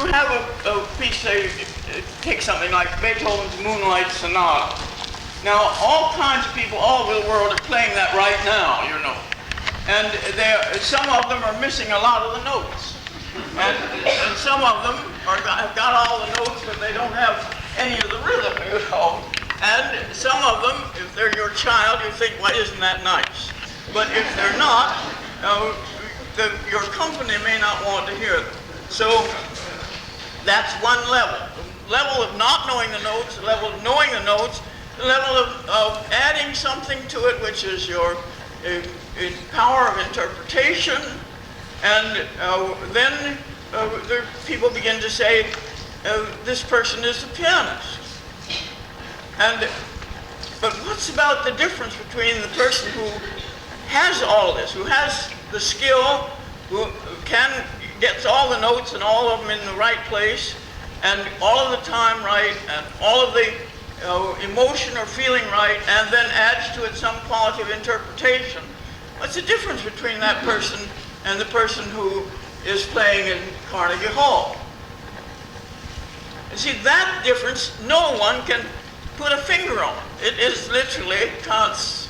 have a piece, say, take something like Beethoven's Moonlight Sonata. Now, all kinds of people all over the world are playing that right now, you know. And some of them are missing a lot of the notes. And some of them have got all the notes, but they don't have any of the rhythm, you know. And some of them, if they're your child, you think, why isn't that nice? But if they're not, your company may not want to hear them. So that's one level. The level of not knowing the notes, the level of knowing the notes, the level of adding something to it, which is your power of interpretation. And then people begin to say, this person is a pianist. But what's about the difference between the person who has all this, who has the skill, who gets all the notes and all of them in the right place, and all of the time right, and all of the emotion or feeling right, and then adds to it some quality of interpretation? What's the difference between that person and the person who is playing in Carnegie Hall? You see, that difference no one can put a finger on. It is literally Kant's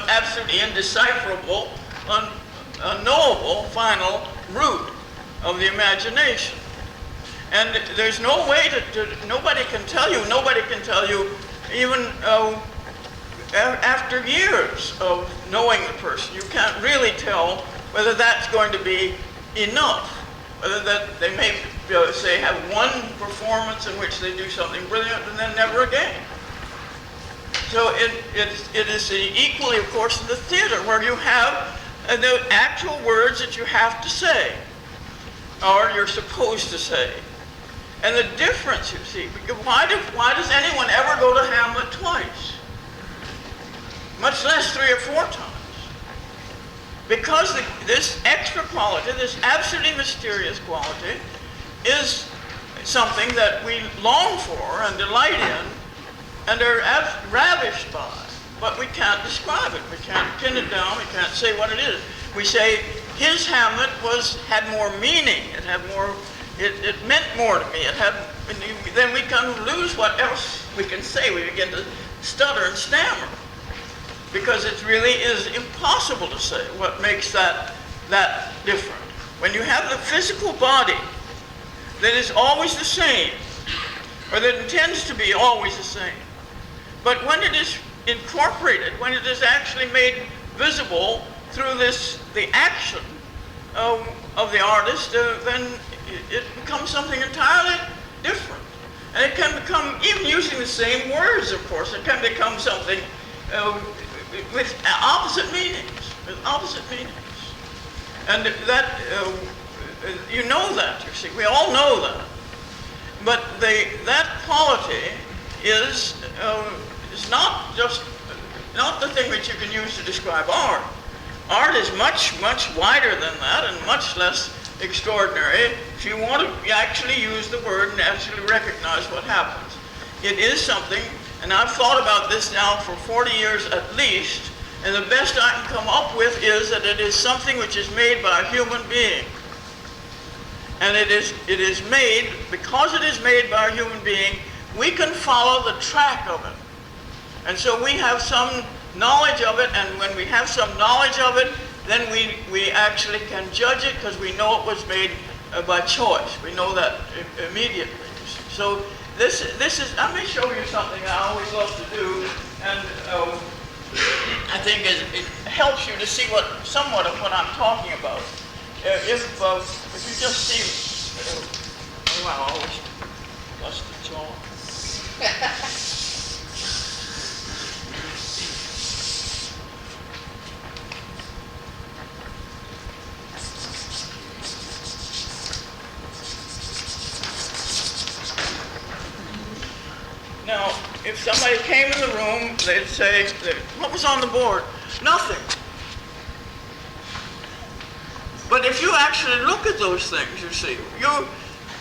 absolutely indecipherable, unknowable final root of the imagination. And there's no way nobody can tell you, even after years of knowing the person, you can't really tell whether that's going to be enough, whether that they may say have one performance in which they do something brilliant and then never again. So it is equally, of course, in the theater, where you have the actual words that you have to say, or you're supposed to say. And the difference, you see, why does anyone ever go to Hamlet twice? Much less 3 or 4 times. Because this extra quality, this absolutely mysterious quality, is something that we long for and delight in and are ravished by. But we can't describe it. We can't pin it down. We can't say what it is. We say, his Hamlet had more meaning. It had more, it meant more to me. Then we kind of lose what else we can say. We begin to stutter and stammer. Because it really is impossible to say what makes that different. When you have the physical body that is always the same, or that intends to be always the same, but when it is incorporated, when it is actually made visible through the action of the artist, then it becomes something entirely different. And it can become, even using the same words, of course, it can become something with opposite meanings, And that, you know that, you see, we all know that. But that quality is not the thing that you can use to describe art. Art is much, much wider than that and much less extraordinary if you want to actually use the word and actually recognize what happens. It is something, and I've thought about this now for 40 years at least, and the best I can come up with is that it is something which is made by a human being. And it is made, because it is made by a human being, we can follow the track of it. And so we have some knowledge of it, and when we have some knowledge of it, then we actually can judge it because we know it was made by choice. We know that immediately. So this is, let me show you something I always love to do, and I think it helps you to see somewhat of what I'm talking about. If you just see, well, I always bust the jaw. Now, if somebody came in the room, they'd say, what was on the board? Nothing. But if you actually look at those things, you see,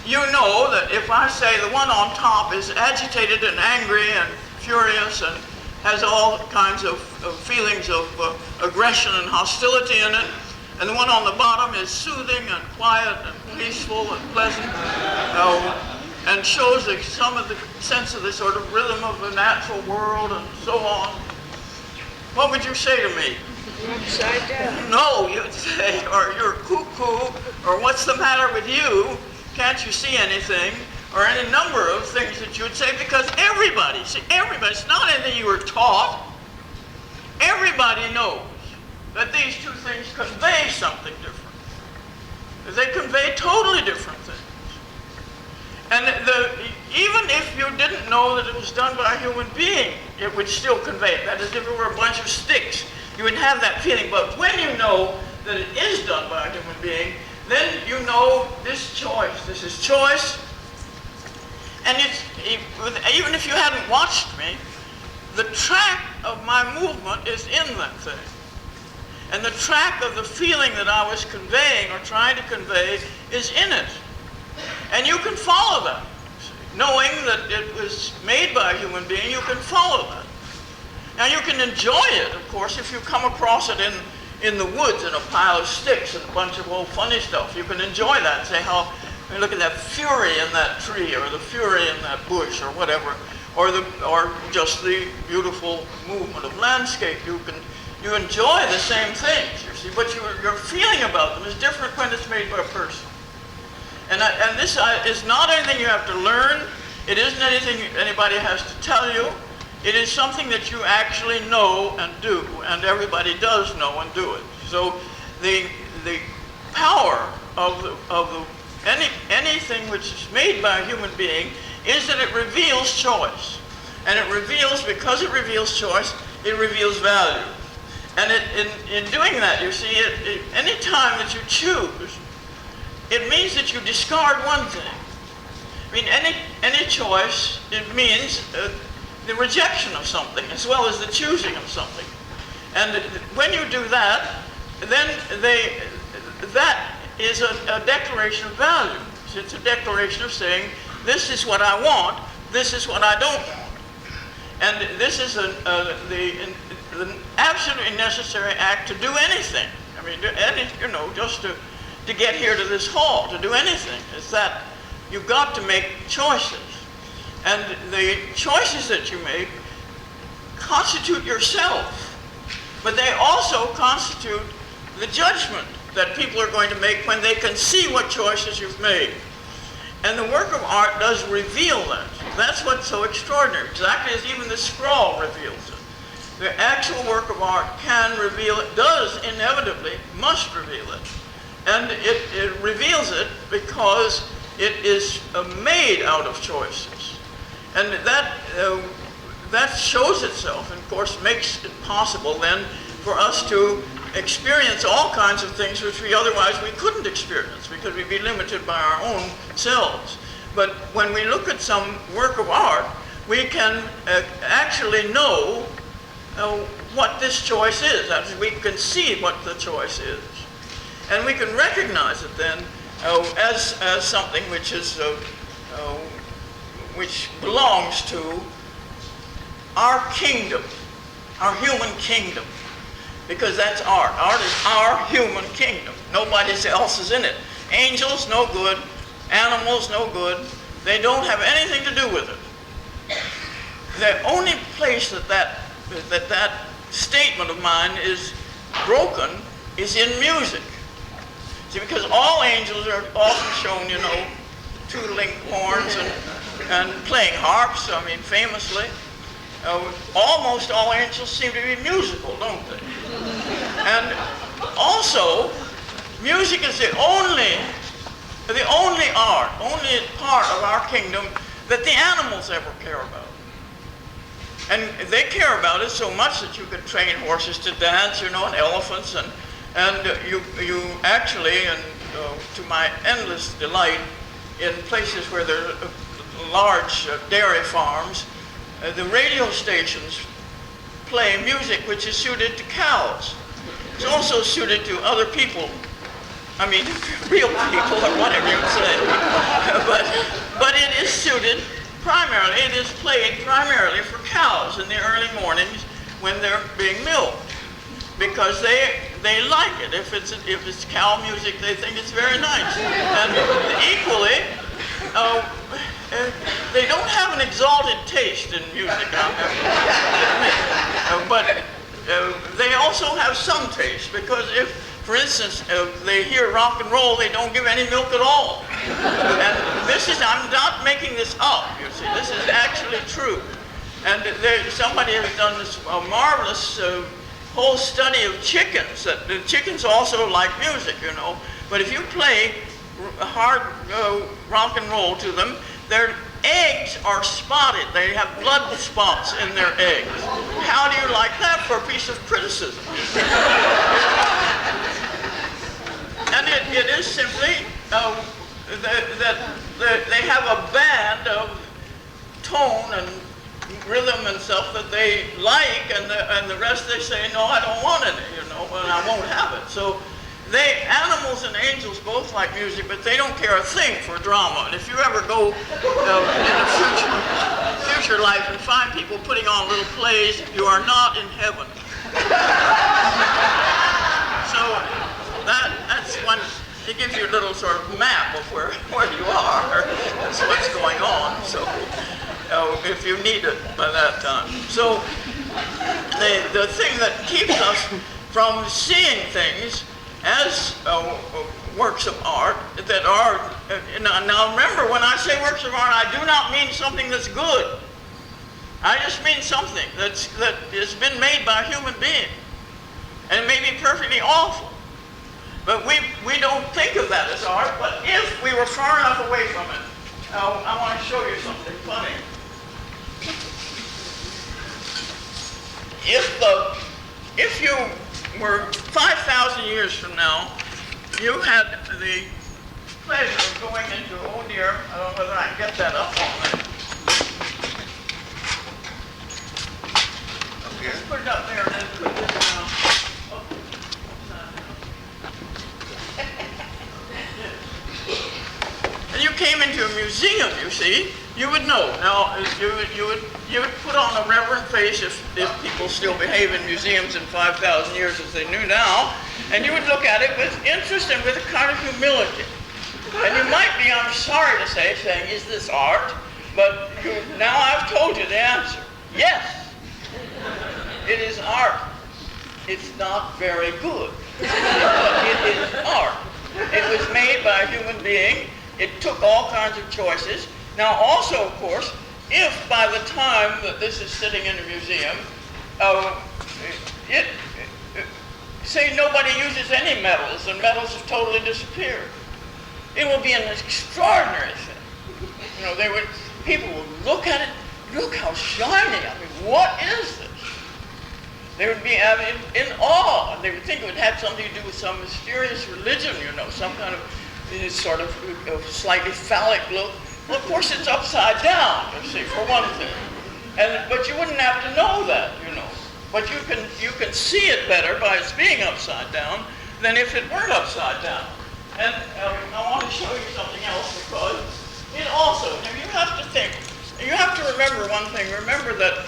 you know that if I say the one on top is agitated and angry and furious and has all kinds of feelings of aggression and hostility in it, and the one on the bottom is soothing and quiet and peaceful and pleasant, and shows some of the sense of the sort of rhythm of the natural world and so on, what would you say to me? You're upside down. No, you'd say, or you're cuckoo, or what's the matter with you? Can't you see anything? Or any number of things that you would say, because everybody, it's not anything you were taught. Everybody knows that these two things convey something different. They convey totally different things. And even if you didn't know that it was done by a human being, it would still convey it. That is, if it were a bunch of sticks, you wouldn't have that feeling. But when you know that it is done by a human being, then you know this is choice. And even if you hadn't watched me, the track of my movement is in that thing. And the track of the feeling that I was conveying or trying to convey is in it. And you can follow that. Knowing that it was made by a human being, you can follow that. Now you can enjoy it, of course, if you come across it in the woods in a pile of sticks and a bunch of old funny stuff. You can enjoy that and say, look at that fury in that tree, or the fury in that bush, or whatever, or just the beautiful movement of landscape. You enjoy the same things, you see, but your feeling about them is different when it's made by a person. And this is not anything you have to learn. It isn't anything anybody has to tell you. It is something that you actually know and do, and everybody does know and do it. So the power of anything which is made by a human being is that it reveals choice. And it reveals, because it reveals choice, it reveals value. And in doing that, you see, any time that you choose, it means that you discard one thing. I mean, any choice, it means the rejection of something as well as the choosing of something. And when you do that, then that is a declaration of value. It's a declaration of saying, this is what I want, this is what I don't want. And this is the absolutely necessary act to do anything. I mean, just to get here to this hall, to do anything, is that you've got to make choices. And the choices that you make constitute yourself, but they also constitute the judgment that people are going to make when they can see what choices you've made. And the work of art does reveal that. That's what's so extraordinary, exactly as even the scrawl reveals it. The actual work of art can reveal it, does inevitably, must reveal it. And it reveals it because it is made out of choices. And that shows itself, and of course makes it possible then for us to experience all kinds of things which we couldn't experience because we'd be limited by our own selves. But when we look at some work of art, we can actually know what this choice is. We can see what the choice is. And we can recognize it then as something which is which belongs to our kingdom, our human kingdom. Because that's art. Art is our human kingdom. Nobody else is in it. Angels, no good. Animals, no good. They don't have anything to do with it. The only place that statement of mine is broken is in music. See, because all angels are often shown, tootling horns and playing harps, famously. Almost all angels seem to be musical, don't they? And also, music is the only art, only part of our kingdom that the animals ever care about. And they care about it so much that you could train horses to dance, and elephants, and you actually, and to my endless delight, in places where there are large dairy farms, the radio stations play music which is suited to cows. It's also suited to other people. Real people, or whatever you say. but it is suited primarily, it is played primarily for cows in the early mornings when they're being milked. Because they like it. If it's cow music, they think it's very nice. And equally, don't have an exalted taste in music, I have to admit. But they also have some taste, because if, for instance, they hear rock and roll, they don't give any milk at all. And this is, I'm not making this up, you see, this is actually true. And somebody has done this marvelous whole study of chickens, that the chickens also like music, you know, but if you play hard rock and roll to them, their eggs are spotted. They have blood spots in their eggs. How do you like that for a piece of criticism? And it is simply that they have a band of tone and rhythm and stuff that they like, and the rest they say, no, I don't want any, you know, and I won't have it. So animals and angels both like music, but they don't care a thing for drama. And if you ever go in a future life and find people putting on little plays, you are not in heaven. So that's when it gives you a little sort of map of where you are. That's what's going on. So if you need it by that time. So the thing that keeps us from seeing things as works of art that are, now remember, when I say works of art, I do not mean something that's good. I just mean something that has been made by a human being. And it may be perfectly awful. But we don't think of that as art, but if we were far enough away from it, I want to show you something funny. If you were 5,000 years from now, you had the pleasure of going into, oh dear, I don't know whether I can get that up on there. Okay. Let's put it up there and then put this down. And you came into a museum, you see, you would know. Now, you would put on a reverent face if people still behave in museums in 5,000 years as they knew now, and you would look at it with interest and with a kind of humility. And you might be, I'm sorry to say, saying, is this art? But now I've told you the answer. Yes, it is art. It's not very good, but it is art. It was made by a human being. It took all kinds of choices. Now also, of course, if by the time that this is sitting in a museum, say nobody uses any metals and metals have totally disappeared, it will be an extraordinary thing. You know, people would look at it, look how shiny, I mean, what is this? They would be in awe, and they would think it would have something to do with some mysterious religion, you know, some kind of sort of slightly phallic look. Well, of course, it's upside down, you see, for one thing. But you wouldn't have to know that, you know. But you can see it better by its being upside down than if it weren't upside down. And I want to show you something else, because it also, you have to think, you have to remember one thing. Remember that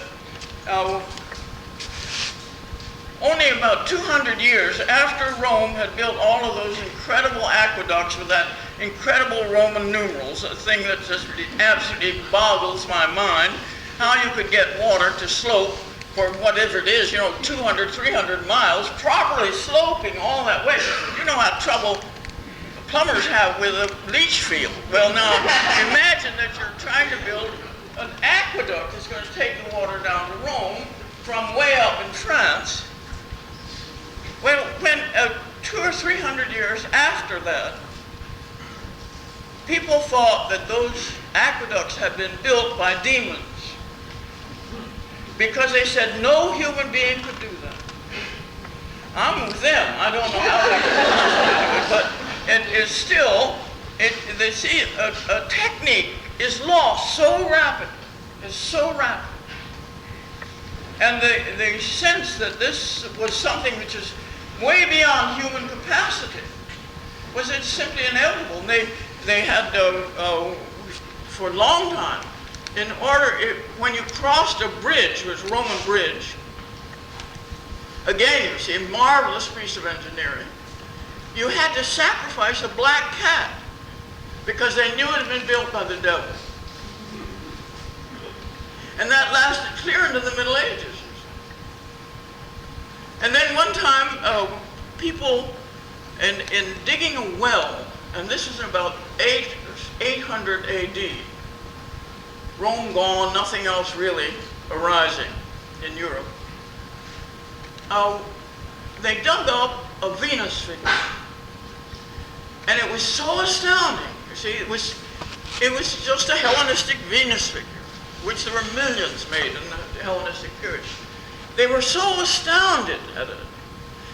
only about 200 years after Rome had built all of those incredible aqueducts with that incredible Roman numerals, a thing that just absolutely boggles my mind, how you could get water to slope for whatever it is, you know, 200, 300 miles, properly sloping all that way. You know how trouble plumbers have with a leach field. Well, now, imagine that you're trying to build an aqueduct that's going to take the water down to Rome from way up in France. Well, when 200 or 300 years after that, people thought that those aqueducts had been built by demons, because they said no human being could do that. I'm with them. I don't know how they could do it, but it is still, they see a technique is lost so rapid, is so rapid. And they sense that this was something which is way beyond human capacity. Was it simply inevitable? And they had, for a long time, in order, when you crossed a bridge, it was a Roman bridge, again, you see, a marvelous piece of engineering, you had to sacrifice a black cat because they knew it had been built by the devil. And that lasted clear into the Middle Ages. And then one time, people, in digging a well, and this is about 800 AD, Rome gone, nothing else really arising in Europe, they dug up a Venus figure. And it was so astounding. You see, it was just a Hellenistic Venus figure, which there were millions made in the Hellenistic period. They were so astounded at it.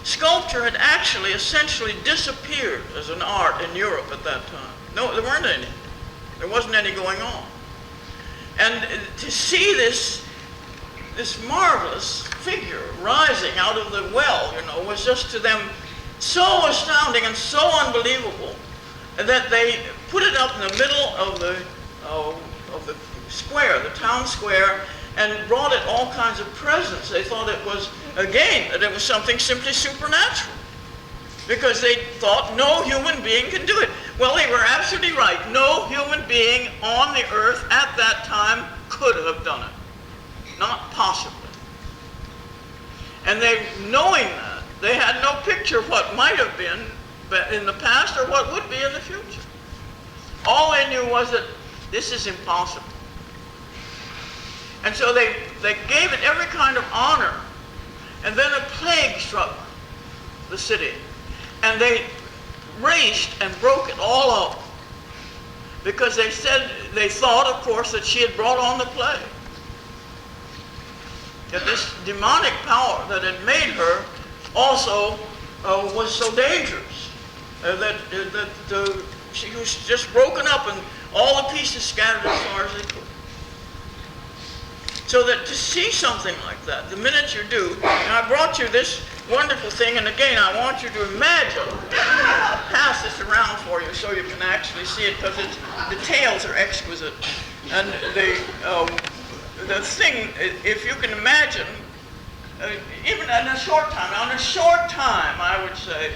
Sculpture had actually essentially disappeared as an art in Europe at that time. No, there weren't any. There wasn't any going on. And to see this marvelous figure rising out of the well, was just to them so astounding and so unbelievable that they put it up in the middle of the square, the town square, and brought it all kinds of presents. They thought it was, again, that it was something simply supernatural, because they thought no human being can do it. Well, they were absolutely right. No human being on the earth at that time could have done it. Not possibly. And they, knowing that, they had no picture of what might have been in the past or what would be in the future. All they knew was that this is impossible. And so they gave it every kind of honor. And then a plague struck the city. And they raced and broke it all up. Because they thought, of course, that she had brought on the plague. That this demonic power that had made her also was so dangerous. That she was just broken up and all the pieces scattered as far as they could. So that to see something like that, the minute you do, and I brought you this wonderful thing, and again, I want you to imagine, pass this around for you so you can actually see it, because its details are exquisite. And the thing, if you can imagine, even in a short time, I would say,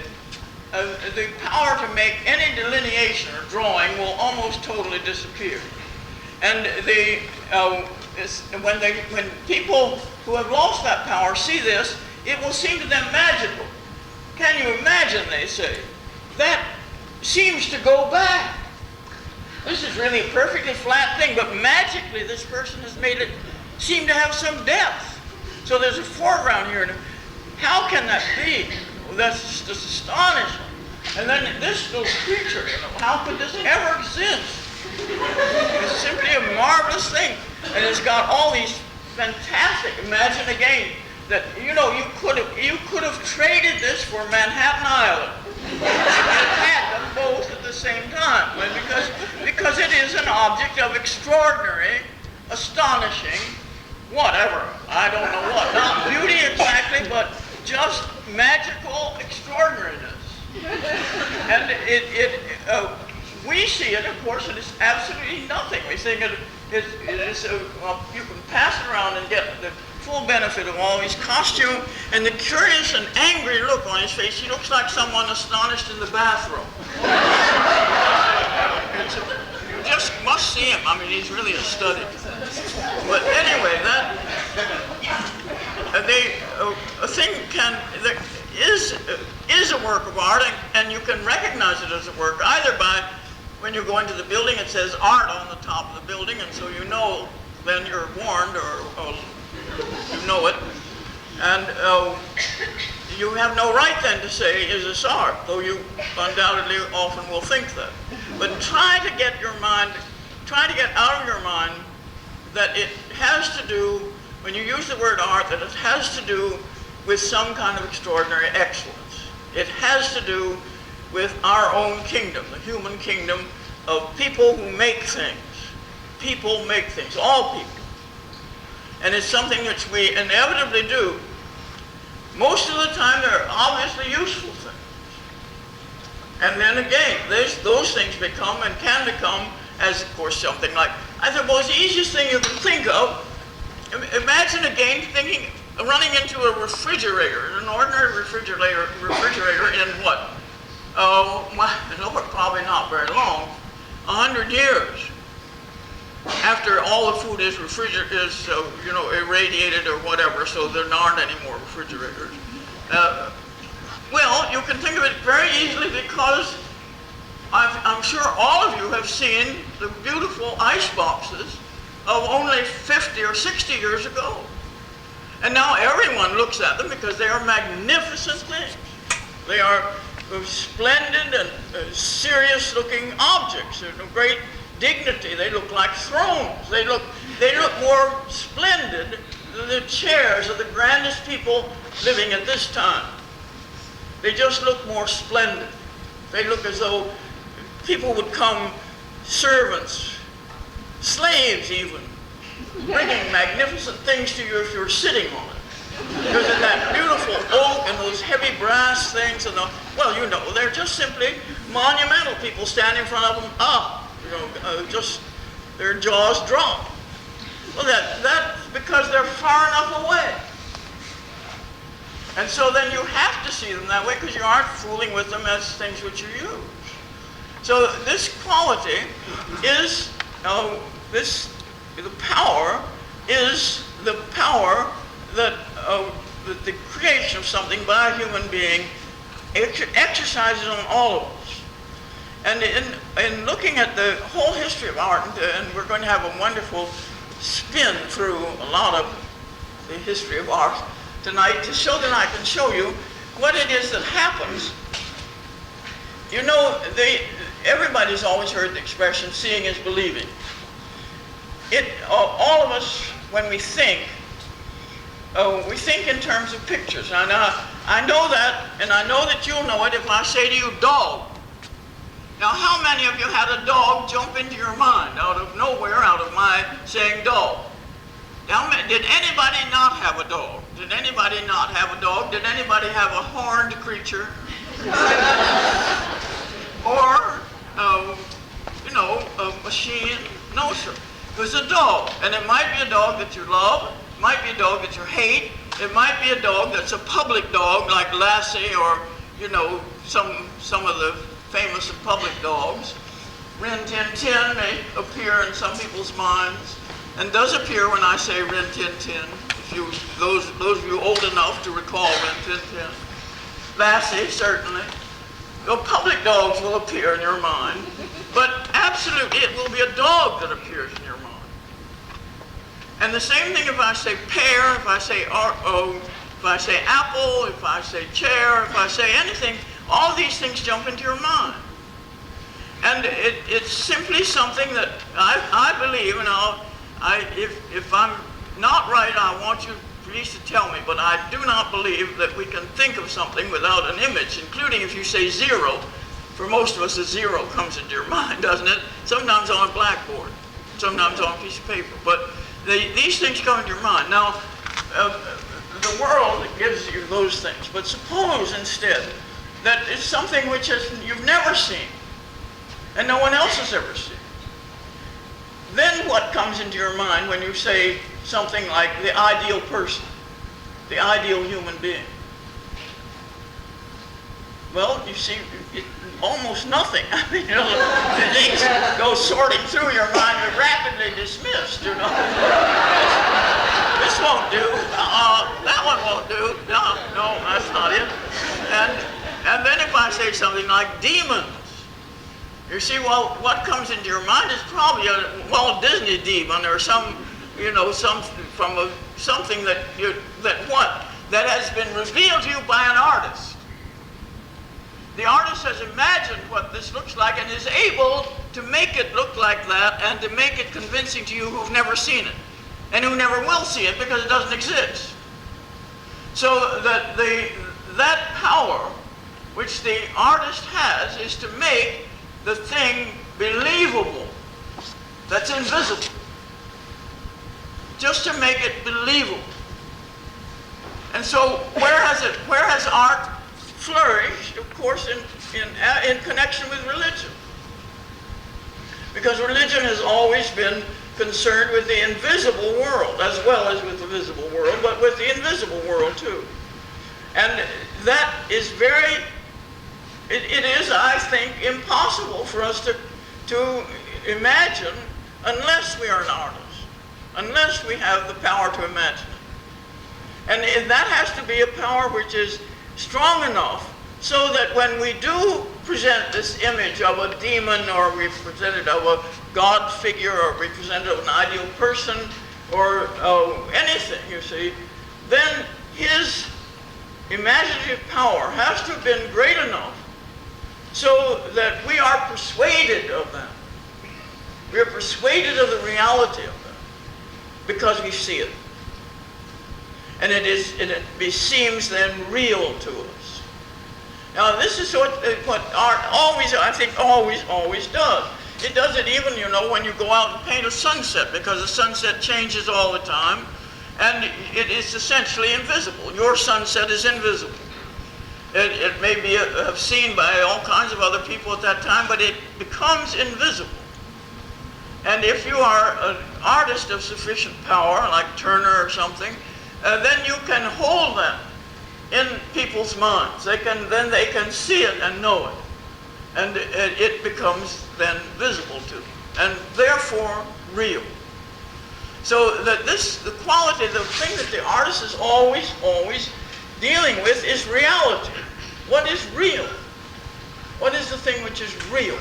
the power to make any delineation or drawing will almost totally disappear. And when people who have lost that power see this, it will seem to them magical. Can you imagine, they say? That seems to go back. This is really a perfectly flat thing, but magically this person has made it seem to have some depth. So there's a foreground here. How can that be? Well, that's just astonishing. And then this little creature, how could this ever exist? It's simply a marvelous thing. And it's got all these fantastic, imagine again, that, you could have traded this for Manhattan Island. You had them both at the same time. Because it is an object of extraordinary, astonishing, whatever, I don't know what. Not beauty exactly, but just magical extraordinariness. And we see it, of course, it is absolutely nothing. We think it is, you can pass it around and get the full benefit of all his costume and the curious and angry look on his face. He looks like someone astonished in the bathroom. You just must see him. I mean, he's really a study. But anyway, a thing that is a work of art, and you can recognize it as a work either by, when you go into the building, it says art on the top of the building, and so you know, then you're warned, or you know it. And you have no right then to say, is this art? Though you undoubtedly often will think that. But try to get out of your mind that it has to do, when you use the word art, that it has to do with some kind of extraordinary excellence. It has to do with our own kingdom, the human kingdom of people who make things. People make things, all people. And it's something which we inevitably do. Most of the time they're obviously useful things. And then again, those things become and can become, as of course something like, I suppose the easiest thing you can think of, imagine again running into a refrigerator, an ordinary refrigerator in what? Oh, well, probably not very long, 100 years. after all the food is irradiated or whatever, so there aren't any more refrigerators. Well, you can think of it very easily because I'm sure all of you have seen the beautiful ice boxes of only 50 or 60 years ago. And now everyone looks at them because they are magnificent things. They are splendid and serious-looking objects. They're of great dignity. They look like thrones. They look more splendid than the chairs of the grandest people living at this time. They just look more splendid. They look as though people would come, servants, slaves even, bringing magnificent things to you if you were sitting on it. Because of that beautiful oak and those heavy brass things and they're just simply monumental. People stand in front of them, just their jaws drop. Well, that's because they're far enough away. And so then you have to see them that way because you aren't fooling with them as things which you use. So this quality is, the power is the power that the creation of something by a human being exercises on all of us. And in looking at the whole history of art, and we're going to have a wonderful spin through a lot of the history of art tonight so that I can show you what it is that happens. You know, everybody's always heard the expression, seeing is believing. All of us, when we think in terms of pictures. And I know that, and I know that you'll know it if I say to you, dog. Now, how many of you had a dog jump into your mind out of nowhere, out of my saying dog? Now, did anybody not have a dog? Did anybody not have a dog? Did anybody have a horned creature? Or, a machine? No, sir. It was a dog. And it might be a dog that you love. It might be a dog that you hate. It might be a dog that's a public dog like Lassie or, some of the famous public dogs. Rin Tin Tin may appear in some people's minds and does appear when I say Rin Tin Tin. If those of you old enough to recall Rin Tin Tin. Lassie, certainly. Public dogs will appear in your mind, but absolutely it will be a dog that appears in your mind. And the same thing if I say pear, if I say if I say apple, if I say chair, if I say anything, all these things jump into your mind. And it's simply something that I believe, and if I'm not right, I want you please to tell me, but I do not believe that we can think of something without an image, including if you say zero. For most of us, a zero comes into your mind, doesn't it? Sometimes on a blackboard, sometimes on a piece of paper, but these things come into your mind. Now, the world gives you those things, but suppose instead that it's something which you've never seen, and no one else has ever seen. Then what comes into your mind when you say something like the ideal person, the ideal human being? Well, you see, almost nothing. I mean, things go sorting through your mind and rapidly dismissed, This won't do. That one won't do. No, that's not it. And then if I say something like demons, you see, well, what comes into your mind is probably a Walt Disney demon or something that has been revealed to you by an artist. The artist has imagined what this looks like and is able to make it look like that and to make it convincing to you who've never seen it and who never will see it because it doesn't exist. So that that power which the artist has is to make the thing believable that's invisible. Just to make it believable. And so where has art flourished? Of course in connection with religion. Because religion has always been concerned with the invisible world as well as with the visible world, but with the invisible world too. And that is it is, I think, impossible for us to imagine unless we are an artist, unless we have the power to imagine it. And that has to be a power which is strong enough so that when we do present this image of a demon, or we present it of a God figure, or we present it of an ideal person, or anything, you see, then his imaginative power has to have been great enough so that we are persuaded of that. We are persuaded of the reality of that because we see it. And it seems then real to us. Now this is what art always, I think, always does. It does it even, you know, when you go out and paint a sunset, because the sunset changes all the time, and it is essentially invisible. Your sunset is invisible. It may be seen by all kinds of other people at that time, but it becomes invisible. And if you are an artist of sufficient power, like Turner or something, then you can hold that in people's minds. Then they can see it and know it. And it becomes then visible to them, and therefore real. So that the quality, the thing that the artist is always dealing with is reality. What is real? What is the thing which is real?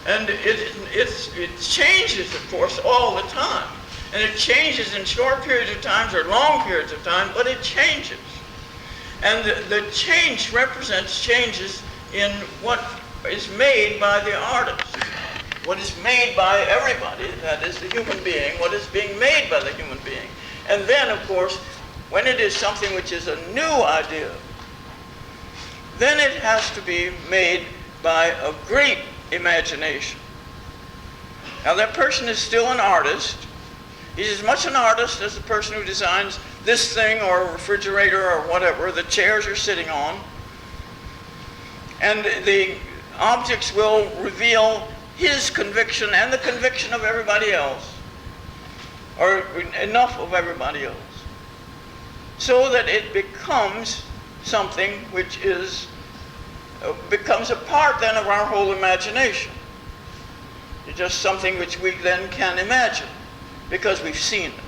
And it changes, of course, all the time. And it changes in short periods of time or long periods of time, but it changes. And the change represents changes in what is made by the artist. What is made by everybody, that is the human being, what is being made by the human being. And then, of course, when it is something which is a new idea, then it has to be made by a great imagination. Now that person is still an artist. He's as much an artist as the person who designs this thing or a refrigerator or whatever, the chairs you're sitting on. And the objects will reveal his conviction and the conviction of everybody else, or enough of everybody else, so that it becomes something which becomes a part then of our whole imagination. It's just something which we then can imagine because we've seen it.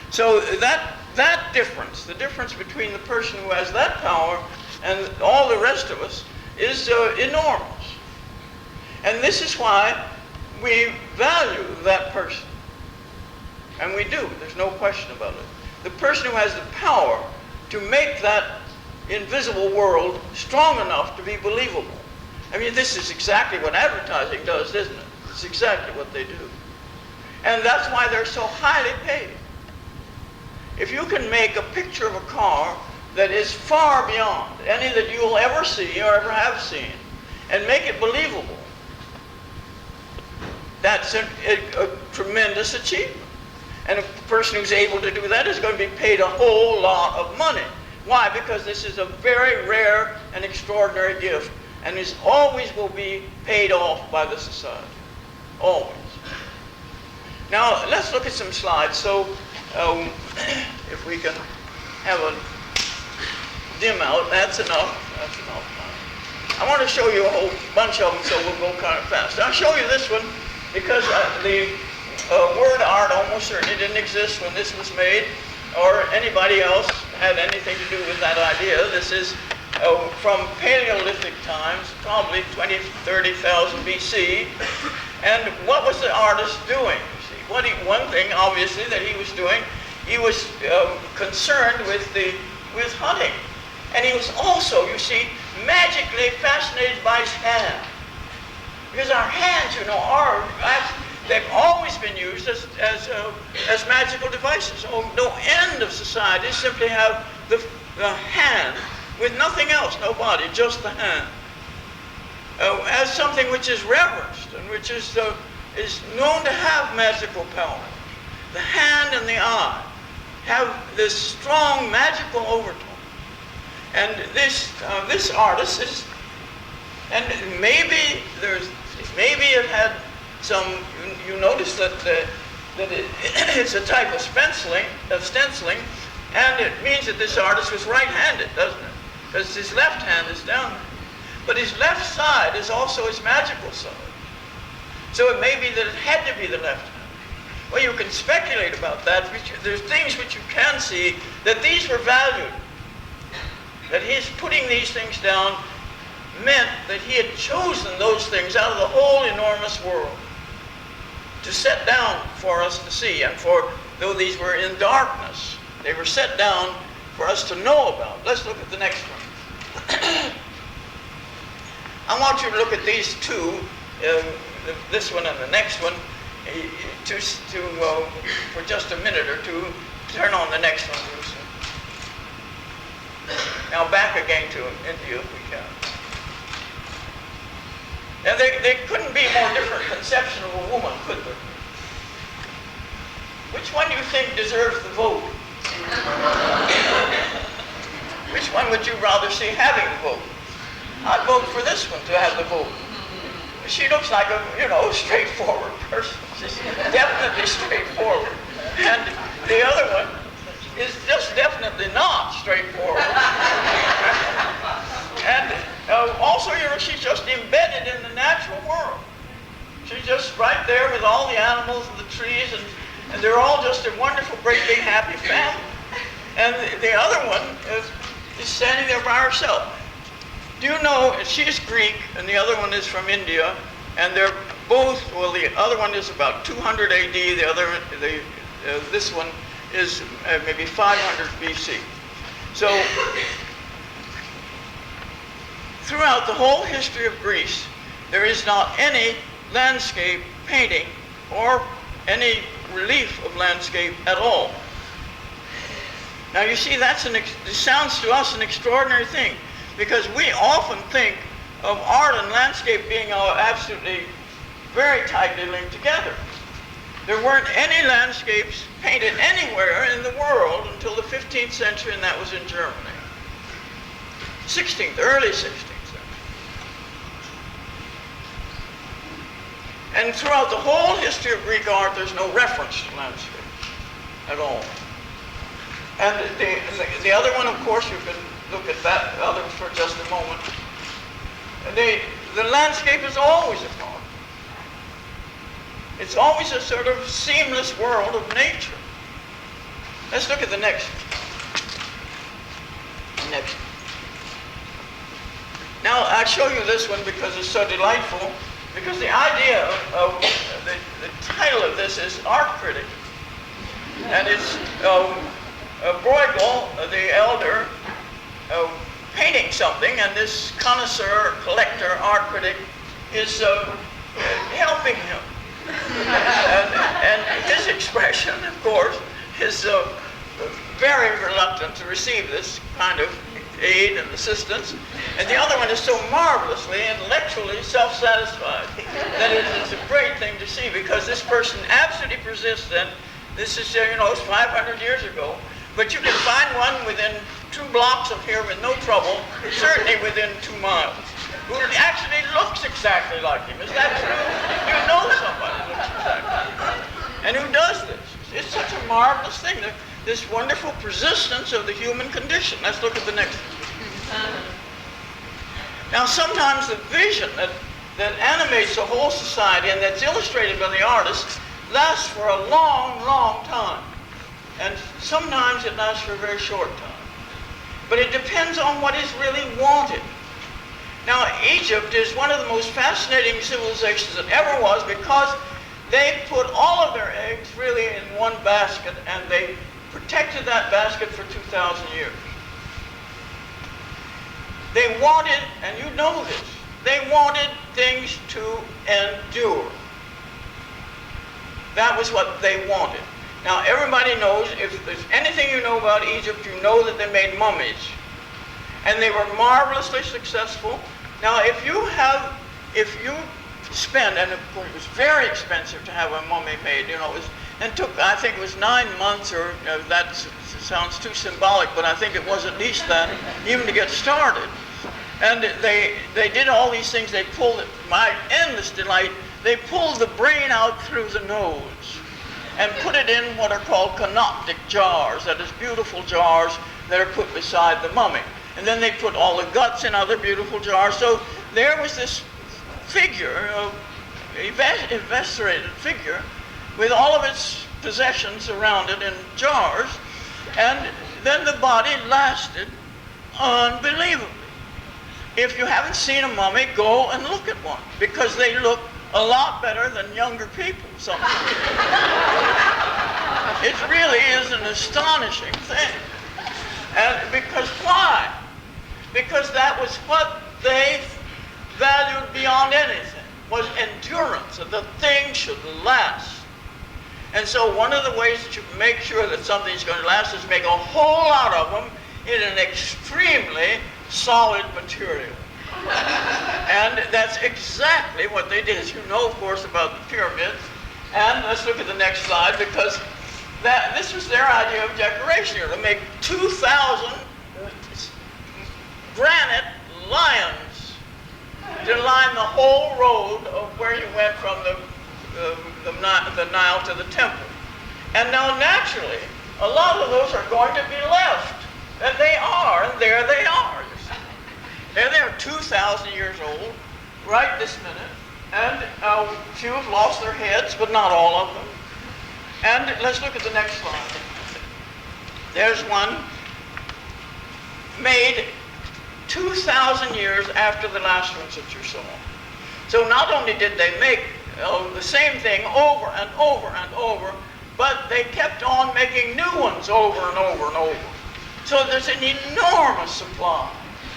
So that difference, the difference between the person who has that power and all the rest of us, is enormous. And this is why we value that person. And we do, there's no question about it. The person who has the power to make that invisible world strong enough to be believable. I mean, this is exactly what advertising does, isn't it? It's exactly what they do. And that's why they're so highly paid. If you can make a picture of a car that is far beyond any that you will ever see or ever have seen, and make it believable, that's a tremendous achievement. And a person who's able to do that is going to be paid a whole lot of money. Why? Because this is a very rare and extraordinary gift, and is always will be paid off by the society. Always. Now, let's look at some slides. So, if we can have a dim out, that's enough. That's enough. I want to show you a whole bunch of them, so we'll go kind of fast. I'll show you this one because the word art almost certainly didn't exist when this was made, or anybody else had anything to do with that idea. This is from Paleolithic times, probably 20,000, 30,000 BC. And what was the artist doing? You see, one thing, obviously, that he was doing, he was concerned with hunting. And he was also, you see, magically fascinated by his hand. Because our hands, you know, they've always been used as magical devices. No end of societies simply have the hand with nothing else, no body, just the hand, as something which is reverenced and which is known to have magical power. The hand and the eye have this strong magical overtone. And this artist is, and maybe it had some. You notice that it's a type of stenciling, and it means that this artist was right-handed, doesn't it? Because his left hand is down, but his left side is also his magical side. So it may be that it had to be the left hand. Well, you can speculate about that. There's things which you can see that these were valued. That his putting these things down meant that he had chosen those things out of the whole enormous world to set down for us to see. And though these were in darkness, they were set down for us to know about. Let's look at the next one. I want you to look at these two, this one and the next one, for just a minute or two. Turn on the next one, Lucy. Now back again to India if we can. Now they couldn't be a more different conception of a woman, could there? Which one do you think deserves the vote? Which one would you rather see having the vote? I'd vote for this one to have the vote. She looks like a, straightforward person. She's definitely straightforward. And the other one is just definitely not straightforward. And also, she's just embedded in the natural world. She's just right there with all the animals and the trees, and they're all just a wonderful, great, big, happy family. And the other one is standing there by herself. Do you know, she's Greek, and the other one is from India, and they're both, well, the other one is about 200 AD, this one is maybe 500 BC. So, throughout the whole history of Greece, there is not any landscape painting or any relief of landscape at all. Now you see, it sounds to us an extraordinary thing, because we often think of art and landscape being absolutely very tightly linked together. There weren't any landscapes painted anywhere in the world until the 15th century, and that was in Germany. Early 16th century. And throughout the whole history of Greek art, there's no reference to landscape at all. And the other one, of course, you can look at that other for just a moment. The landscape is always a part. It's always a sort of seamless world of nature. Let's look at the next one. Now, I'll show you this one because it's so delightful, because the idea of the title of this is Art Critic. And it's Bruegel, the elder, painting something, and this connoisseur, collector, art critic is helping him. And his expression, of course, is very reluctant to receive this kind of aid and assistance. And the other one is so marvelously intellectually self-satisfied that it's a great thing to see, because this person absolutely persists, and this is, it's 500 years ago, but you can find one within 2 blocks of here with no trouble, certainly within 2 miles, who actually looks exactly like him. Is that true? You know somebody who looks exactly like him. And who does this? It's such a marvelous thing, this wonderful persistence of the human condition. Let's look at the next one. Now, sometimes the vision that animates the whole society and that's illustrated by the artist lasts for a long, long time. And sometimes it lasts for a very short time. But it depends on what is really wanted. Now, Egypt is one of the most fascinating civilizations that ever was, because they put all of their eggs really in one basket, and they protected that basket for 2,000 years. They wanted, and you know this, they wanted things to endure. That was what they wanted. Now, everybody knows, if there's anything you know about Egypt, you know that they made mummies. And they were marvelously successful. Now, if you spend, and of course it was very expensive to have a mummy made, and took, I think it was 9 months, or that sounds too symbolic, but I think it was at least that, even to get started. And they did all these things. They pulled it, my endless delight, they pulled the brain out through the nose and put it in what are called canoptic jars, that is, beautiful jars that are put beside the mummy. And then they put all the guts in other beautiful jars. So there was this figure eviscerated figure with all of its possessions around it in jars, and then the body lasted unbelievably. If you haven't seen a mummy, go and look at one, because they look a lot better than younger people sometimes. It really is an astonishing thing. And because why? Because that was what they valued beyond anything, was endurance, that the thing should last. And so one of the ways that you can make sure that something's going to last is make a whole lot of them in an extremely solid material. And that's exactly what they did. As you know, of course, about the pyramids. And let's look at the next slide, because this was their idea of decoration here, to make 2,000 granite lions to line the whole road of where you went from the Nile to the temple. And now, naturally, a lot of those are going to be left. And they are, and there they are, you see. They're 2,000 years old, right this minute. And a few have lost their heads, but not all of them. And let's look at the next slide. There's one made 2,000 years after the last ones that you saw. So not only did they make the same thing over and over and over, but they kept on making new ones over and over and over. So there's an enormous supply.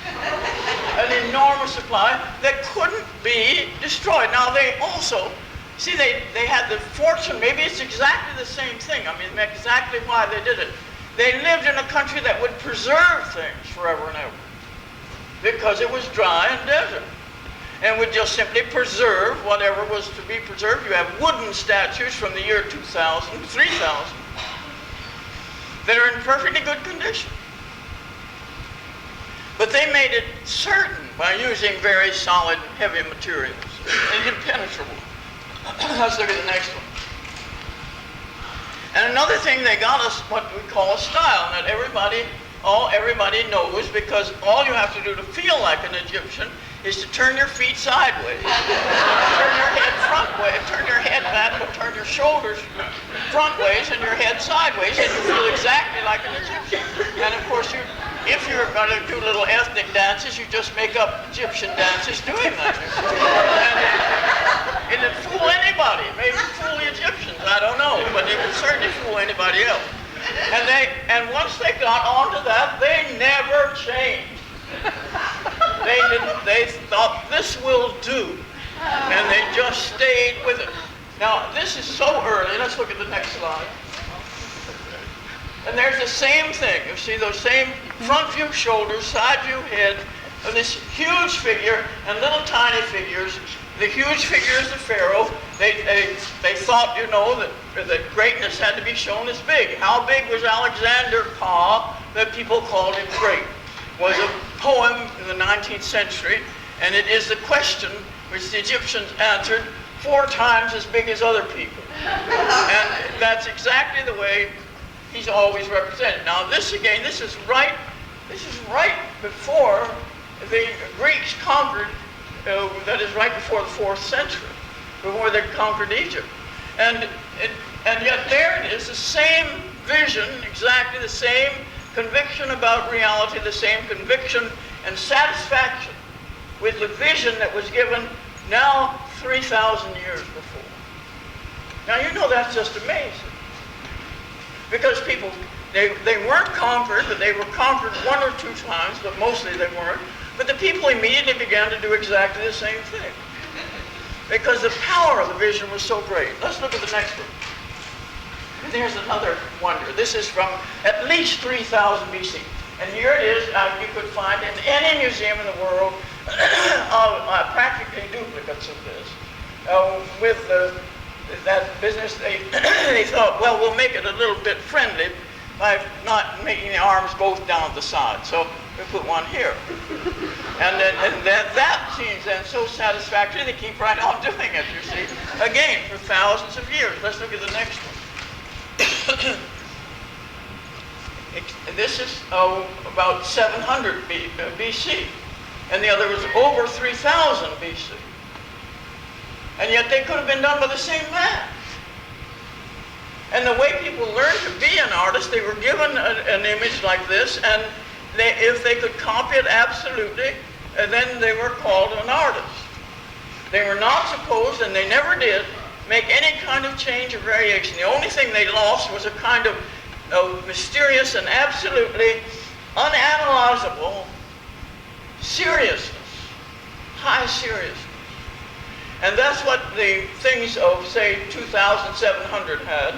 An enormous supply that couldn't be destroyed. Now they also, see, they had the fortune, maybe it's exactly the same thing. I mean, exactly why they did it. They lived in a country that would preserve things forever and ever, because it was dry and desert, and would just simply preserve whatever was to be preserved. You have wooden statues from the year 2000, 3000, that are in perfectly good condition. But they made it certain by using very solid, heavy materials, and impenetrable. Let's look at the next one. And another thing, they got us what we call a style, and that everybody knows, because all you have to do to feel like an Egyptian is to turn your feet sideways, turn your head front way, turn your head back, but turn your shoulders front ways and your head sideways, and you feel exactly like an Egyptian. And of course, if you're going to do little ethnic dances, you just make up Egyptian dances doing that. And it'd fool anybody. Maybe fool the Egyptians, I don't know, but it would certainly fool anybody else. And once they got onto that, they never changed. They thought, this will do. And they just stayed with it. Now, this is so early. Let's look at the next slide. And there's the same thing. You see those same front view shoulders, side view head, of this huge figure and little tiny figures. The huge figure is the pharaoh. They thought, you know, that greatness had to be shown as big. How big was Alexander Pa that people called him great? Was a poem in the 19th century, and it is the question which the Egyptians answered 4 times as big as other people. And that's exactly the way he's always represented. Now this again, this is right before the Greeks conquered, that is right before the 4th century, before they conquered Egypt. And yet there it is, the same vision, exactly the same conviction about reality, the same conviction and satisfaction with the vision that was given now 3,000 years before. Now you know that's just amazing. Because people, they weren't conquered, but they were conquered 1 or 2 times, but mostly they weren't. But the people immediately began to do exactly the same thing, because the power of the vision was so great. Let's look at the next one. And there's another wonder. This is from at least 3000 BC. And here it is, you could find in any museum in the world practically duplicates of this. With that business, they thought, well, we'll make it a little bit friendly by not making the arms both down the side. So we put one here. And that seems then so satisfactory, they keep right on doing it, you see. Again, for thousands of years. Let's look at the next one. This is about 700 BC, and the other was over 3000 BC. And yet they could have been done by the same man. And the way people learned to be an artist, they were given an image like this, and if they could copy it absolutely, then they were called an artist. They were not supposed, and they never did, make any kind of change or variation. The only thing they lost was a kind of mysterious and absolutely unanalyzable seriousness, high seriousness. And that's what the things of, say, 2,700 had,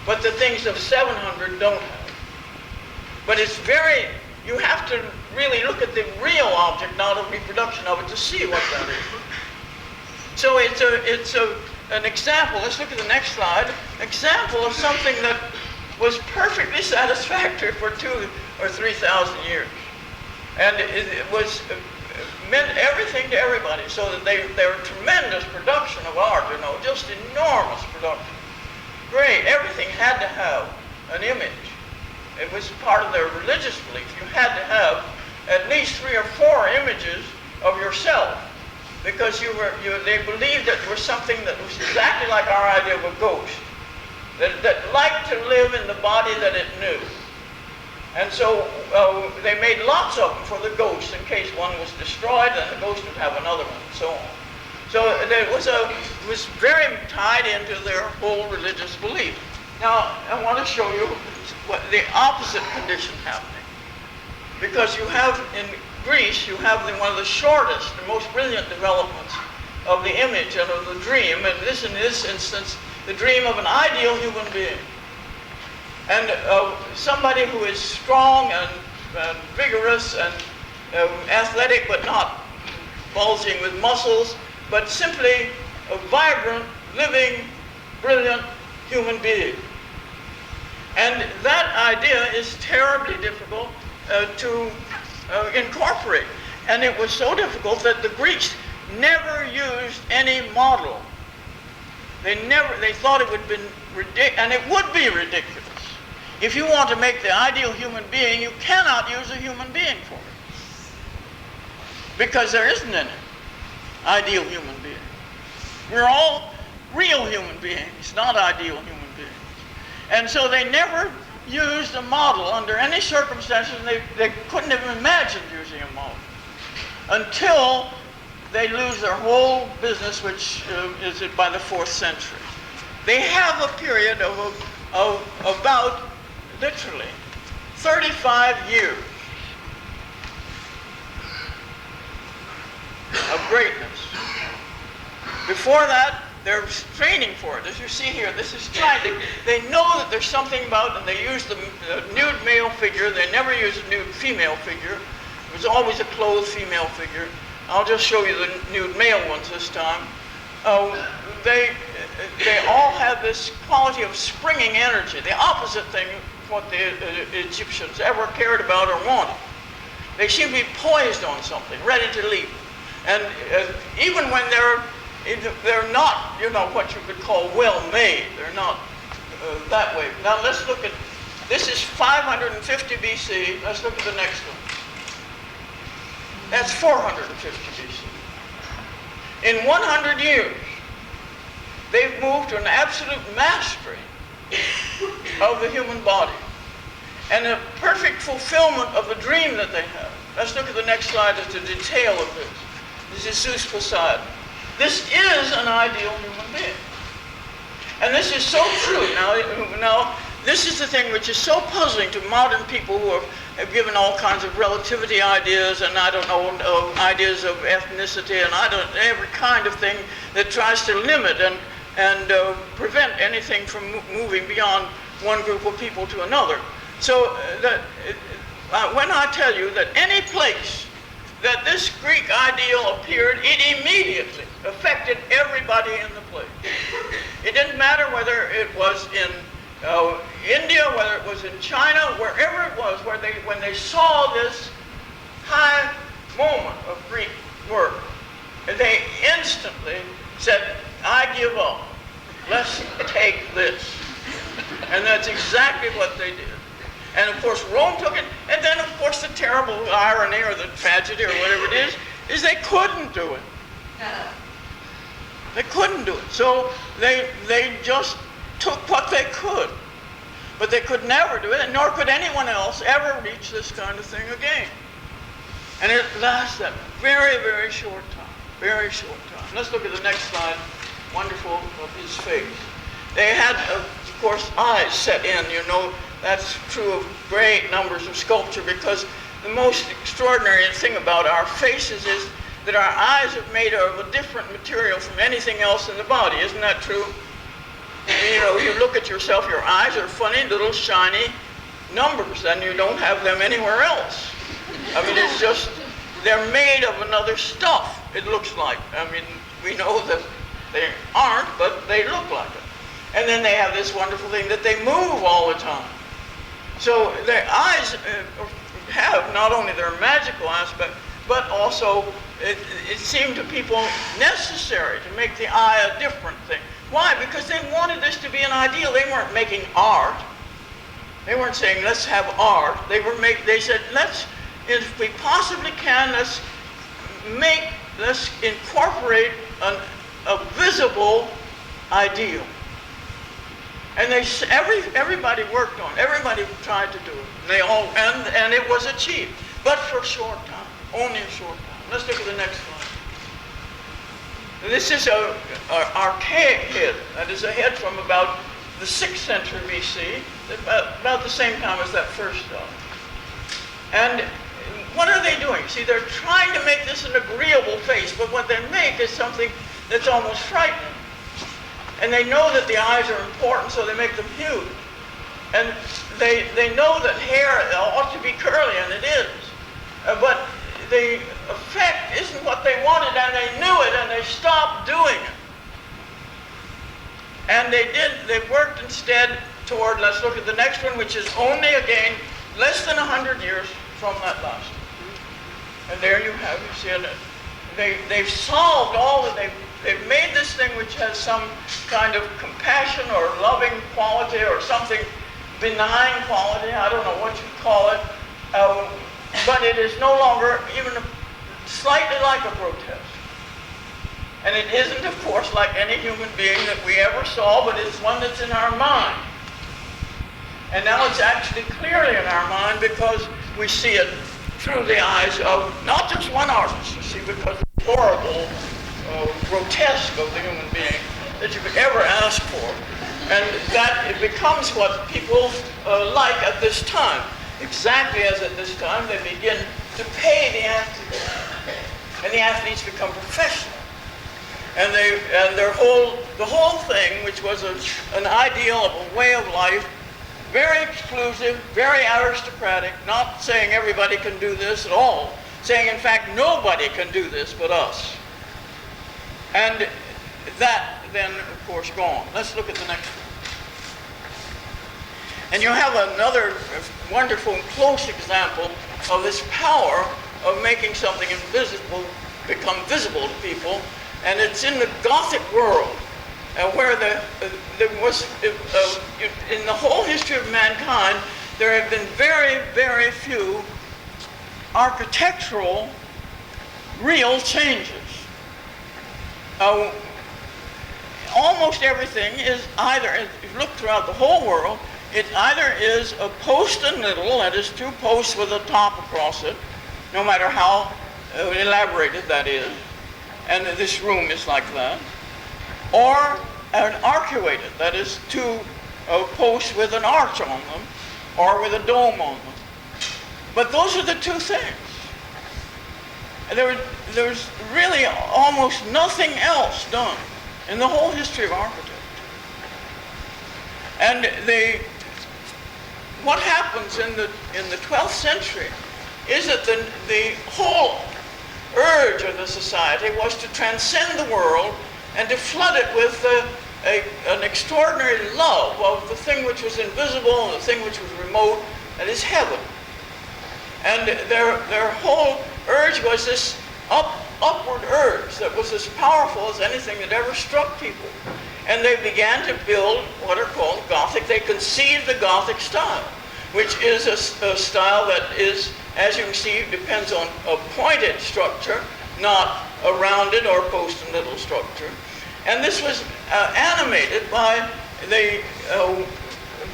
but the things of 700 don't have. But it's very, you have to really look at the real object, not a reproduction of it, to see what that is. So it's an example. Let's look at the next slide. Example of something that was perfectly satisfactory for 2,000 or 3,000 years. And it was meant everything to everybody, so that they were tremendous production of art, you know, just enormous production. Great, everything had to have an image. It was part of their religious belief. You had to have at least 3 or 4 images of yourself, because they believed that there was something that was exactly like our idea of a ghost, that liked to live in the body that it knew. And so they made lots of them for the ghost. In case one was destroyed, then the ghost would have another one, and so on. So it was very tied into their whole religious belief. Now, I want to show you what the opposite condition happening. Because you have, in Greece, you have one of the shortest and most brilliant developments of the image and of the dream, and this, in this instance, the dream of an ideal human being. And somebody who is strong and vigorous and athletic, but not bulging with muscles, but simply a vibrant, living, brilliant human being. And that idea is terribly difficult to incorporate. And it was so difficult that the Greeks never used any model. They thought it would have been ridiculous, and it would be ridiculous. If you want to make the ideal human being, you cannot use a human being for it. Because there isn't any ideal human being. We're all real human beings, not ideal human beings. And so they never used a model under any circumstances. They couldn't have imagined using a model until they lose their whole business, which is by the 4th century. They have a period of about, literally, 35 years of greatness. Before that, they're straining for it. As you see here, this is they know that there's something about, and they use the nude male figure. They never use a nude female figure. It was always a clothed female figure. I'll just show you the nude male ones this time. They all have this quality of springing energy, the opposite thing of what the Egyptians ever cared about or wanted. They seem to be poised on something, ready to leap. And even when they're not, you know, what you could call well-made. They're not that way. Now let's look at, this is 550 BC. Let's look at the next one. That's 450 BC. In 100 years, they've moved to an absolute mastery of the human body and a perfect fulfillment of the dream that they have. Let's look at the next slide as the detail of this. This is Zeus Poseidon. This is an ideal human being. And this is so true. Now, this is the thing which is so puzzling to modern people who have given all kinds of relativity ideas and, I don't know, ideas of ethnicity and every kind of thing that tries to limit and prevent anything from moving beyond one group of people to another. So when I tell you that any place that this Greek ideal appeared, it immediately affected everybody in the place. It didn't matter whether it was in India, whether it was in China, wherever it was, when they saw this high moment of Greek work, they instantly said, I give up. Let's take this. And that's exactly what they did. And of course Rome took it, and then of course the terrible irony or the tragedy or whatever it is they couldn't do it. They couldn't do it. So they just took what they could. But they could never do it, and nor could anyone else ever reach this kind of thing again. And it lasted a very, very short time. Very short time. Let's look at the next slide. Wonderful of his face. They had, of course, eyes set in. You know, that's true of great numbers of sculpture, because the most extraordinary thing about our faces is that our eyes are made of a different material from anything else in the body. Isn't that true? You know, you look at yourself, your eyes are funny, little shiny numbers, and you don't have them anywhere else. I mean, it's just, they're made of another stuff, it looks like. I mean, we know that they aren't, but they look like it. And then they have this wonderful thing that they move all the time. So their eyes have not only their magical aspect, but also it seemed to people necessary to make the eye a different thing. Why? Because they wanted this to be an ideal. They weren't making art. They weren't saying, let's have art. They said, let's, if we possibly can, let's incorporate a visible ideal. And everybody worked on it. Everybody tried to do it. And it was achieved. But for a short time. Only a short time. Let's look at the next slide. This is an archaic head. That is a head from about the 6th century BC, about the same time as that first stuff. And what are they doing? See, they're trying to make this an agreeable face, but what they make is something that's almost frightening. And they know that the eyes are important, so they make them huge. And they know that hair ought to be curly, and it is. But the effect isn't what they wanted, and they knew it, and they stopped doing it. And they worked instead toward, let's look at the next one, which is only, again, less than 100 years from that last one. And there you have, you see it. They've solved all that, they've made this thing which has some kind of compassion or loving quality or something benign quality, I don't know what you call it, but it is no longer even slightly like a grotesque. And it isn't, of course, like any human being that we ever saw, but it's one that's in our mind. And now it's actually clearly in our mind because we see it through the eyes of not just one artist, you see, because it's horrible, grotesque of the human being that you could ever ask for. And that it becomes what people like at this time. Exactly as at this time they begin to pay the athletes. And the athletes become professional. And the whole thing, which was an ideal of a way of life, very exclusive, very aristocratic, not saying everybody can do this at all, saying in fact nobody can do this but us. And that then, of course, gone. Let's look at the next one. And you have another wonderful and close example of this power of making something invisible become visible to people. And it's in the Gothic world, where there was, in the whole history of mankind, there have been very, very few architectural real changes. Almost everything is either, if you look throughout the whole world, it either is a post and middle, that is two posts with a top across it, no matter how elaborated that is, and this room is like that, or an arcuated, that is two posts with an arch on them, or with a dome on them. But those are the two things. There's really almost nothing else done in the whole history of architecture. And what happens in the 12th century is that the whole urge of the society was to transcend the world and to flood it with an extraordinary love of the thing which was invisible and the thing which was remote, that is heaven. And their whole urge was this upward urge that was as powerful as anything that ever struck people. And they began to build what are called Gothic. They conceived the Gothic style, which is a style that is, as you can see, depends on a pointed structure, not a rounded or post and middle structure. And this was animated by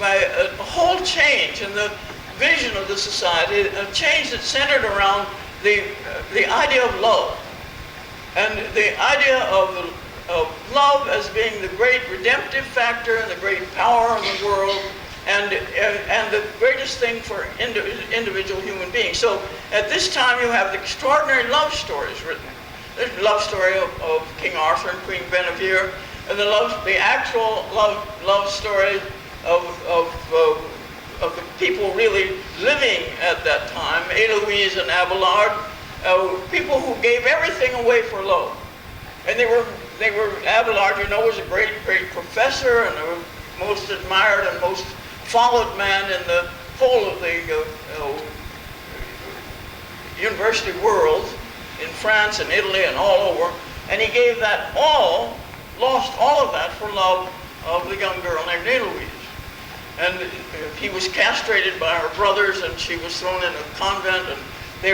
a whole change in the vision of the society, a change that centered around the idea of love, and the idea of love as being the great redemptive factor and the great power of the world, and the greatest thing for individual human beings. So at this time you have the extraordinary love stories written. There's the love story of King Arthur and Queen Guinevere, and the actual love story of the people really living at that time, Héloïse and Abelard, people who gave everything away for love. And they were Abelard, you know, was a great professor and the most admired and most followed man in the whole of the university world in France and Italy and all over. And he gave that lost all of that for love of the young girl named Héloïse. And he was castrated by her brothers, and she was thrown in a convent. And they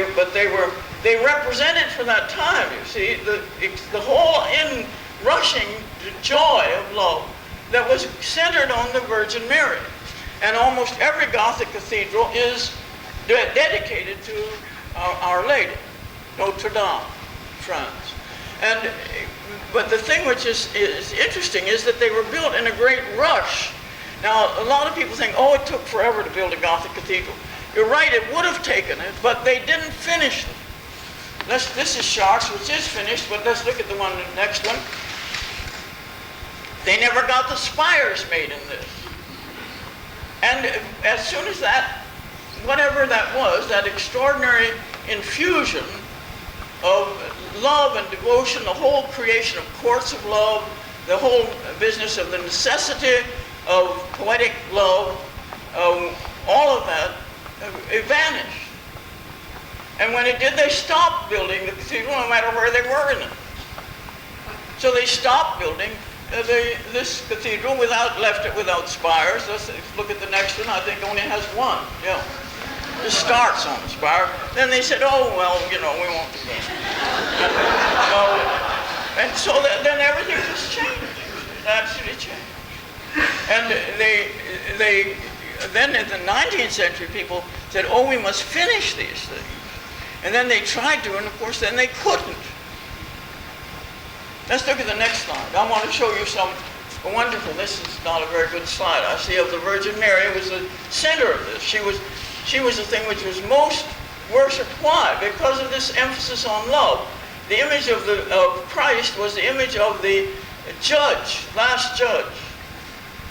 represented for that time, you see, the whole inrushing joy of love that was centered on the Virgin Mary. And almost every Gothic cathedral is dedicated to Our Lady, Notre Dame, France. But the thing which is interesting is that they were built in a great rush. Now, a lot of people think, oh, it took forever to build a Gothic cathedral. You're right, it would have taken it, but they didn't finish them. This is Chartres, which is finished, but let's look at the next one. They never got the spires made in this. And as soon as that, whatever that was, that extraordinary infusion of love and devotion, the whole creation of courts of love, the whole business of the necessity of poetic love, all of that, it vanished. And when it did, they stopped building the cathedral no matter where they were in it. So they stopped building this cathedral, left it without spires. Let's look at the next one. I think only has one. Yeah. It starts on the spire. Then they said, oh, well, you know, we won't do that. And so then everything just changed. It absolutely changed. And then in the 19th century, people said, oh, we must finish these things. And then they tried to, and of course, then they couldn't. Let's look at the next slide. I want to show you some wonderful, this is not a very good slide, I see, of the Virgin Mary. It was the center of this. She was the thing which was most worshipped. Why? Because of this emphasis on love. The image of Christ was the image of the judge, last judge.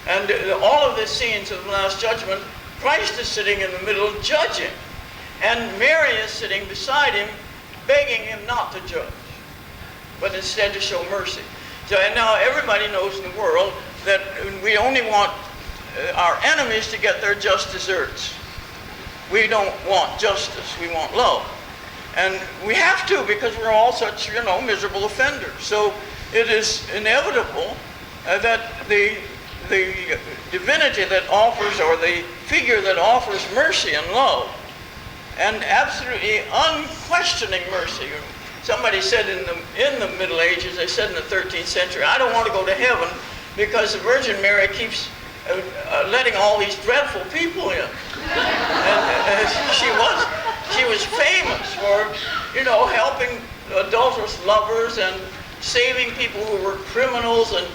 And all of the scenes of the Last Judgment, Christ is sitting in the middle judging. And Mary is sitting beside him, begging him not to judge, but instead to show mercy. So, and now everybody knows in the world that we only want our enemies to get their just deserts. We don't want justice, we want love. And we have to, because we're all such, you know, miserable offenders. So it is inevitable that the divinity that offers, or the figure that offers mercy and love, and absolutely unquestioning mercy. Somebody said in the Middle Ages, they said in the 13th century, I don't want to go to heaven because the Virgin Mary keeps letting all these dreadful people in. And she was famous for, you know, helping adulterous lovers and saving people who were criminals. And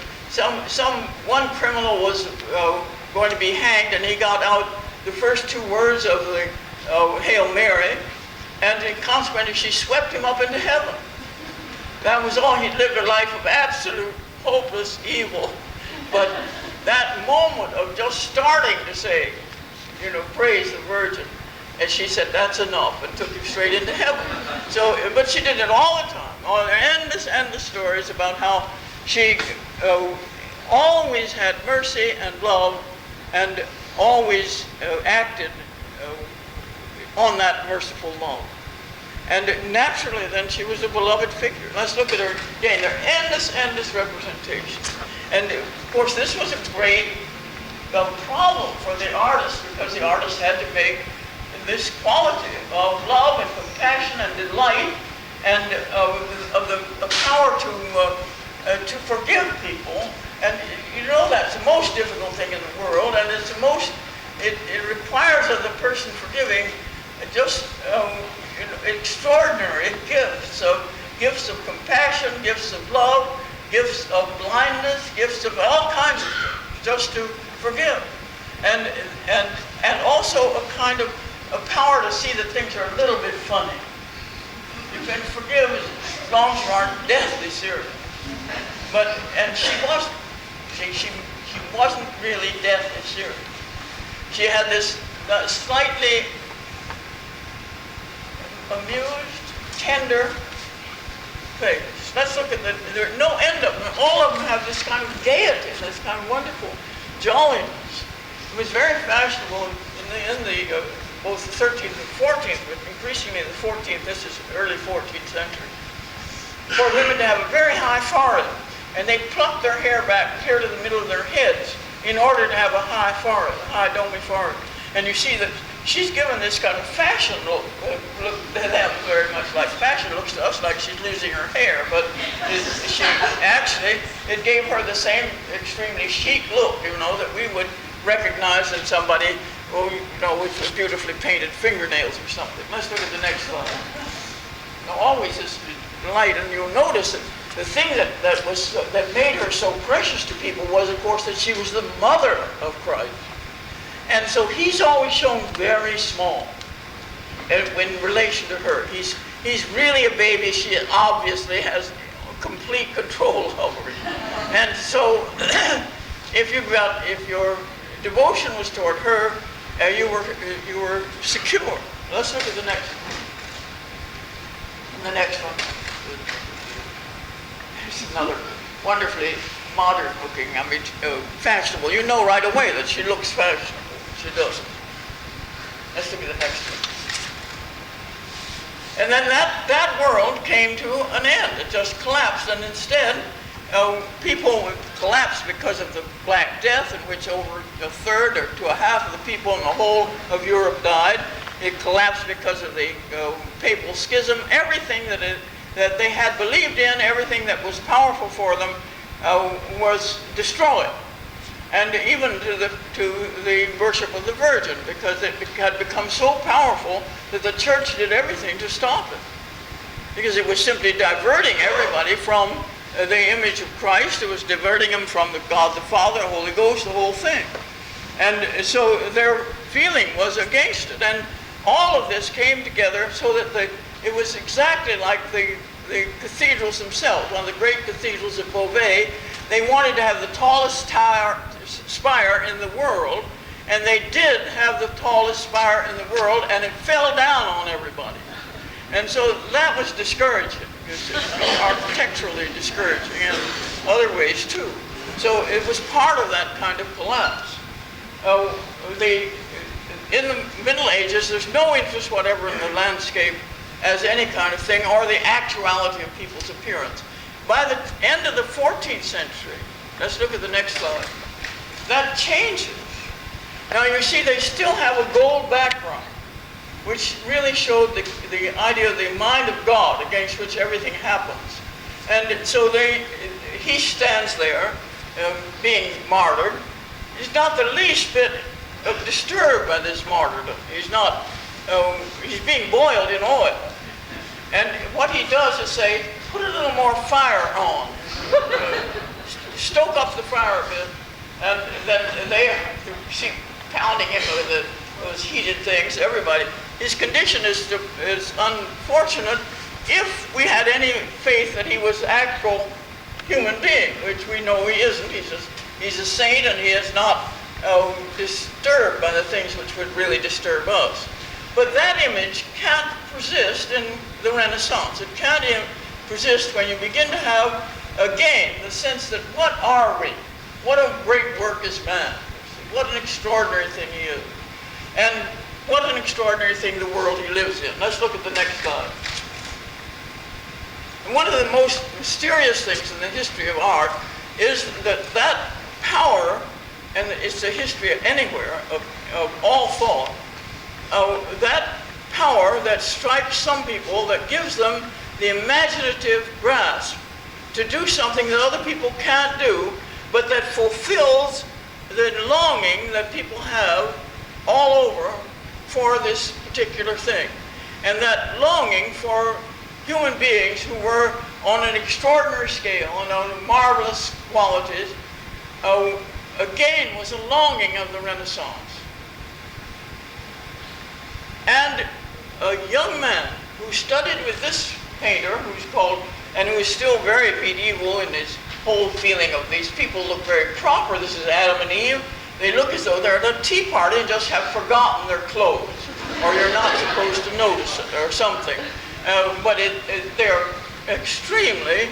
one criminal was going to be hanged, and he got out the first two words of the Hail Mary, and consequently she swept him up into heaven. That was all. He'd lived a life of absolute hopeless evil. But that moment of just starting to say, you know, praise the Virgin, and she said, that's enough, and took him straight into heaven. So, but she did it all the time. Endless stories about how she always had mercy and love, and always acted on that merciful love. And naturally then she was a beloved figure. Let's look at her again. There are endless representations. And of course this was a great problem for the artist, because the artist had to make this quality of love and compassion and delight, and of the power to to forgive people. And you know that's the most difficult thing in the world, and it's the most, it requires of the person forgiving just extraordinary gifts of compassion, gifts of love, gifts of blindness, gifts of all kinds of things, just to forgive. And also a kind of a power to see that things are a little bit funny. You can forgive as long as you aren't deathly serious. And she wasn't. She wasn't really deathly serious. She had this slightly amused, tender face. Let's look at there are no end of them. All of them have this kind of gaiety, this kind of wonderful jolliness. It was very fashionable in the both the 13th and 14th, but increasingly the 14th, this is early 14th century, for women to have a very high forehead. And they plucked their hair back here to the middle of their heads in order to have a high forehead, a high domy forehead. And you see that she's given this kind of fashion look to them very much like fashion. Looks to us like she's losing her hair, but it gave her the same extremely chic look, that we would recognize in somebody, with beautifully painted fingernails or something. Let's look at the next slide. Now, always this light, and you'll notice that the thing that made her so precious to people was, of course, that she was the mother of Christ. And so he's always shown very small in relation to her. He's really a baby. She obviously has complete control over him. And so if your devotion was toward her, you were secure. Let's look at the next one. The next one. Here's another wonderfully modern looking, fashionable. You know right away that she looks fashionable. She doesn't. Let's look at the next one. And then that world came to an end. It just collapsed, and instead, people collapsed because of the Black Death, in which over a third or to a half of the people in the whole of Europe died. It collapsed because of the Papal Schism. Everything that they had believed in, everything that was powerful for them, was destroyed. And even to the worship of the Virgin, because it had become so powerful that the church did everything to stop it. Because it was simply diverting everybody from the image of Christ. It was diverting them from the God the Father, the Holy Ghost, the whole thing. And so their feeling was against it. And all of this came together so that it was exactly like the cathedrals themselves. One of the great cathedrals at Beauvais, they wanted to have the tallest spire in the world, and they did have the tallest spire in the world, and it fell down on everybody. And so that was discouraging. It's architecturally discouraging, and other ways too. So it was part of that kind of collapse. In the Middle Ages, there's no interest whatever in the landscape as any kind of thing, or the actuality of people's appearance. By the end of the 14th century, let's look at the next slide, that changes. Now you see they still have a gold background, which really showed the idea of the mind of God against which everything happens. And so he stands there being martyred. He's not the least bit disturbed by this martyrdom. He's being boiled in oil. And what he does is say, put a little more fire on. Stoke up the fire a bit. And then they see pounding him with those heated things, everybody. His condition is unfortunate if we had any faith that he was an actual human being, which we know he isn't. He's a saint, and he is not disturbed by the things which would really disturb us. But that image can't persist in the Renaissance. It can't persist when you begin to have, again, the sense that what are we? What a great work is man. What an extraordinary thing he is. And what an extraordinary thing the world he lives in. Let's look at the next slide. And one of the most mysterious things in the history of art is that power, and it's the history of anywhere, of all thought, that power that strikes some people, that gives them the imaginative grasp to do something that other people can't do, but that fulfills the longing that people have all over for this particular thing. And that longing for human beings who were on an extraordinary scale and on marvelous qualities, again, was a longing of the Renaissance. And a young man who studied with this painter, who's called, and who is still very medieval in his whole feeling of these people look very proper. This is Adam and Eve. They look as though they're at a tea party and just have forgotten their clothes, or you're not supposed to notice it, or something. But they're extremely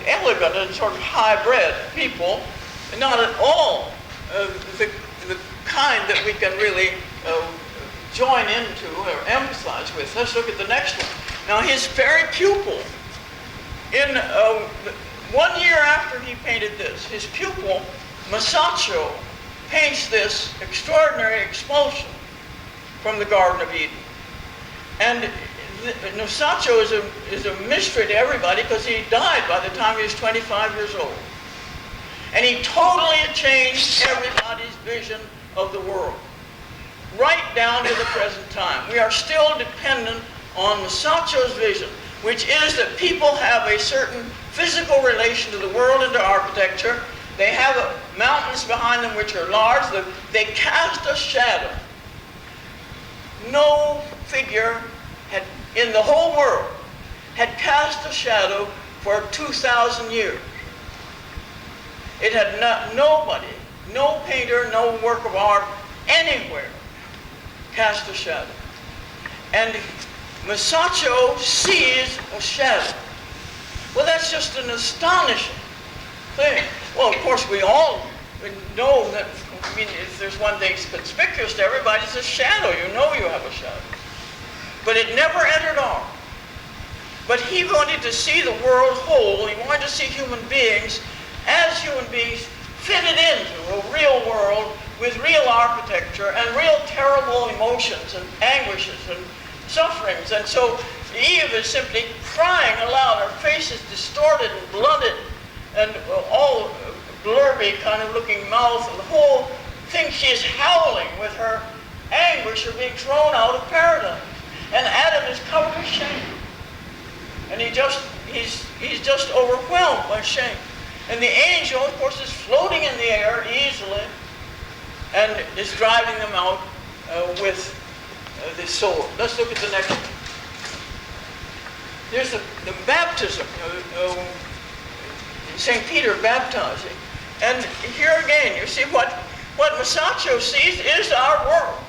elegant and sort of high-bred people, not at all the kind that we can really join into or empathize with. Let's look at the next one. Now, his very pupil, in 1 year after he painted this, his pupil, Masaccio, paints this extraordinary expulsion from the Garden of Eden. And Masaccio is a mystery to everybody because he died by the time he was 25 years old. And he totally changed everybody's vision of the world, right down to the present time. We are still dependent on Masaccio's vision, which is that people have a certain physical relation to the world and to architecture. They have mountains behind them which are large. They cast a shadow. No figure in the whole world had cast a shadow for 2,000 years. It had nobody, no painter, no work of art anywhere cast a shadow. And Masaccio sees a shadow. Well, that's just an astonishing thing. Well, of course, we all know that, I mean, if there's one thing that's conspicuous to everybody, it's a shadow. You know you have a shadow. But it never entered ours. But he wanted to see the world whole. He wanted to see human beings as human beings fitted into a real world with real architecture and real terrible emotions and anguishes and sufferings. And so Eve is simply crying aloud. Her face is distorted and blooded and all blurby kind of looking mouth, and the whole thing, she is howling with her anguish of being thrown out of paradise. And Adam is covered with shame. And he's just overwhelmed by shame. And the angel, of course, is floating in the air easily and is driving them out with the sword. Let's look at the next one. There's the baptism, St. Peter baptizing. And here again, you see what Masaccio sees is our world.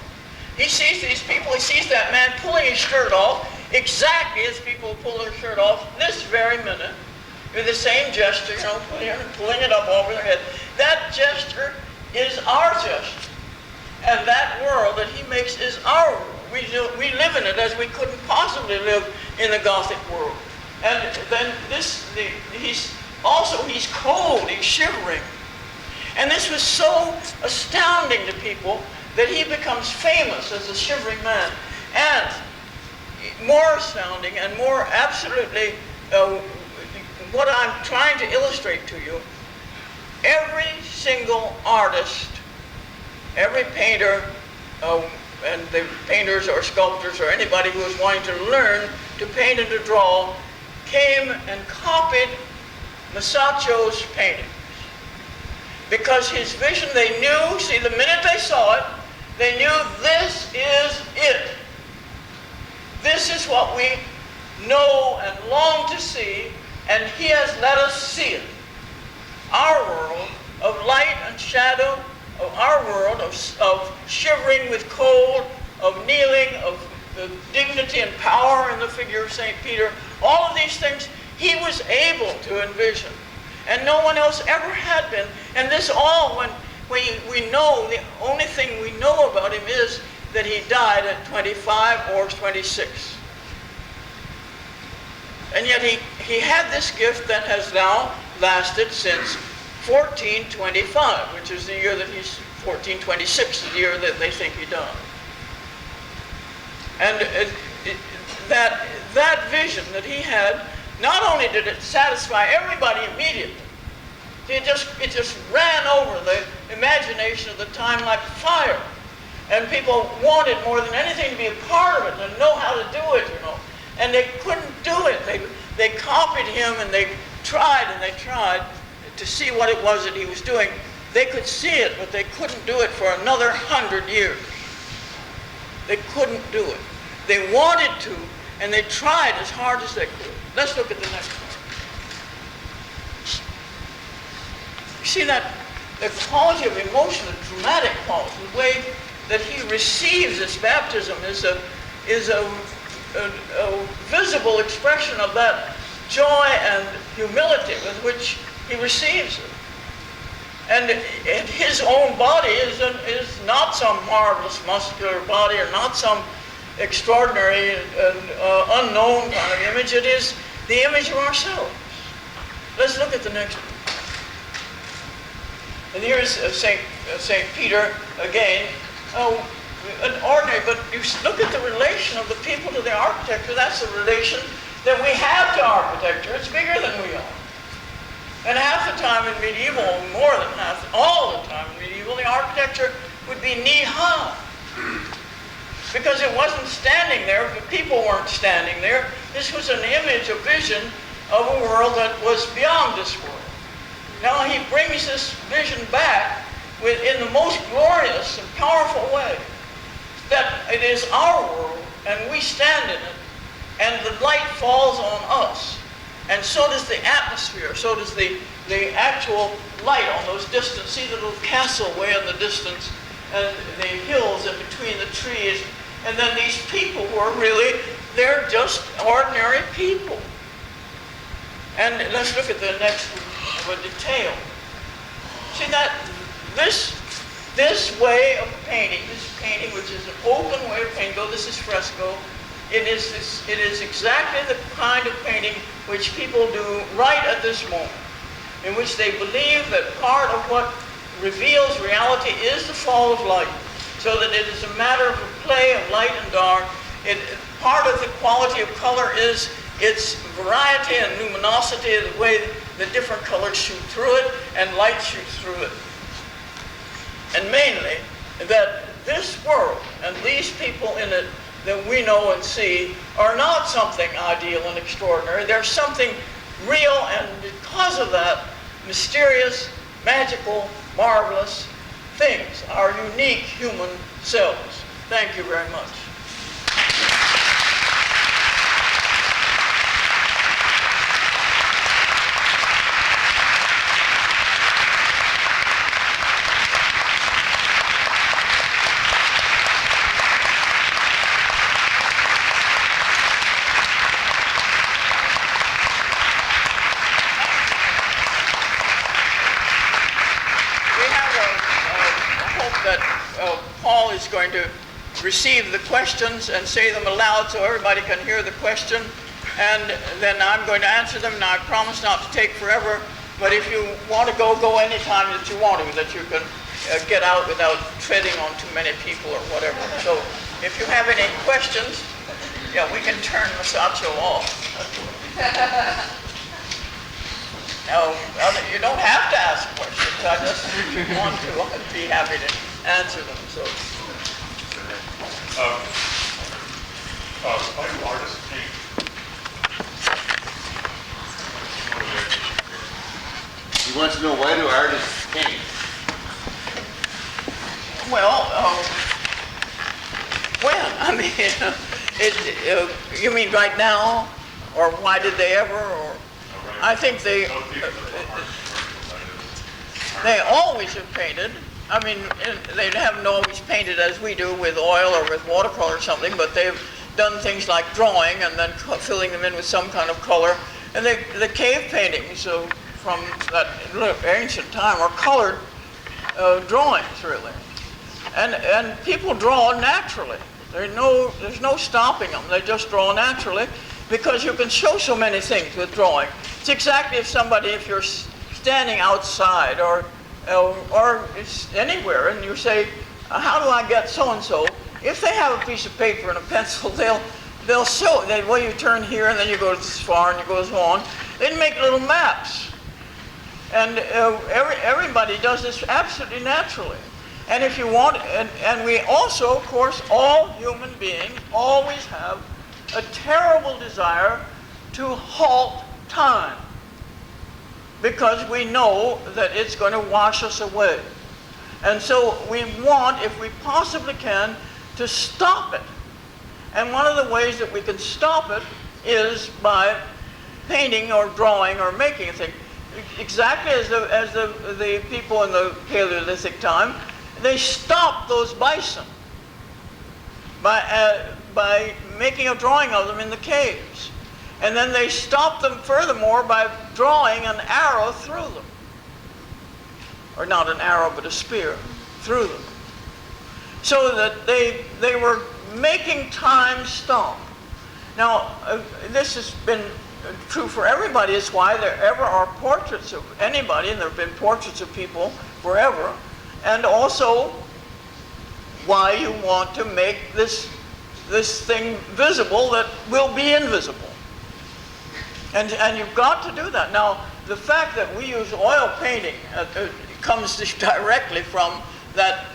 He sees these people, he sees that man pulling his shirt off, exactly as people pull their shirt off this very minute, with the same gesture, pulling it up over their head. That gesture is our gesture. And that world that he makes is our world. We live in it as we couldn't possibly live in the Gothic world. And then he's cold, he's shivering. And this was so astounding to people that he becomes famous as a shivering man. And more astounding and more absolutely what I'm trying to illustrate to you, every single artist, every painter, and the painters or sculptors or anybody who was wanting to learn to paint and to draw came and copied Masaccio's paintings. Because his vision, they knew, see, the minute they saw it, they knew this is it. This is what we know and long to see, and he has let us see it. Our world of light and shadow, of our world of shivering with cold, of kneeling, of dignity and power in the figure of St. Peter, all of these things he was able to envision. And no one else ever had been. And this all, when we know, the only thing we know about him is that he died at 25 or 26. And yet he had this gift that has now lasted since 1425, which is the year that 1426, the year that they think he died. And that vision that he had not only did it satisfy everybody immediately, it just ran over the imagination of the time like fire. And people wanted more than anything to be a part of it and know how to do it, And they couldn't do it. They copied him and they tried to see what it was that he was doing. They could see it, but they couldn't do it for another 100 years. They couldn't do it. They wanted to, and they tried as hard as they could. Let's look at the next one. You see that the quality of emotion, the dramatic quality, the way that he receives this baptism is a visible expression of that joy and humility with which he receives it. And his own body is not some marvelous muscular body or not some extraordinary unknown kind of image. It is the image of ourselves. Let's look at the next one. And here's St. Peter again. An ordinary, but you look at the relation of the people to the architecture. That's the relation that we have to architecture. It's bigger than we are. And half the time in medieval, more than half, all the time in medieval, the architecture would be knee-high. Because it wasn't standing there, the people weren't standing there. This was an image, a vision of a world that was beyond this world. Now he brings this vision back in the most glorious and powerful way. That it is our world, and we stand in it, and the light falls on us. And so does the atmosphere, so does the actual light on those distant. See the little castle way in the distance, and the hills in between the trees, and then these people who are really, they're just ordinary people. And let's look at the next one of a detail. See that this way of painting, which is an open way of painting, though this is fresco, it is exactly the kind of painting which people do right at this moment, in which they believe that part of what reveals reality is the fall of light, so that it is a matter of a play of light and dark. Part of the quality of color is its variety and luminosity, the way the different colors shoot through it and light shoots through it. And mainly, that this world and these people in it that we know and see are not something ideal and extraordinary. They're something real, and because of that, mysterious, magical, marvelous things, our unique human selves. Thank you very much. Paul is going to receive the questions and say them aloud so everybody can hear the question, and then I'm going to answer them. Now I promise not to take forever, but if you want to go anytime that you want to, that you can get out without treading on too many people or whatever. So if you have any questions, yeah, we can turn Masaccio off. Now, you don't have to ask questions. I just, if you want to, I'd be happy to answer them. So, why do artists paint? He wants to know, why do artists paint? well, I mean, you mean right now, or why did they ever, or I think they always have painted. I mean, they haven't always painted as we do with oil or with watercolor or something, but they've done things like drawing and then filling them in with some kind of color. And the cave paintings from that ancient time are colored drawings, really. And people draw naturally. There's no stopping them. They just draw naturally because you can show so many things with drawing. It's exactly if you're standing outside or it's anywhere and you say, how do I get so-and-so? If they have a piece of paper and a pencil, they'll they'll show that, well, you turn here and then you go this far and you go so on. They'd make little maps. And everybody does this absolutely naturally. And if you want, and we also, of course, all human beings always have a terrible desire to halt time, because we know that it's going to wash us away. And so we want, if we possibly can, to stop it. And one of the ways that we can stop it is by painting or drawing or making a thing. Exactly as the people in the Paleolithic time, they stopped those bison by making a drawing of them in the caves. And then they stopped them furthermore by drawing an arrow through them. Or not an arrow, but a spear through them. So that they were making time stop. Now, this has been true for everybody. It's why there ever are portraits of anybody, and there have been portraits of people forever. And also why you want to make this thing visible that will be invisible. And you've got to do that. Now, the fact that we use oil painting comes directly from that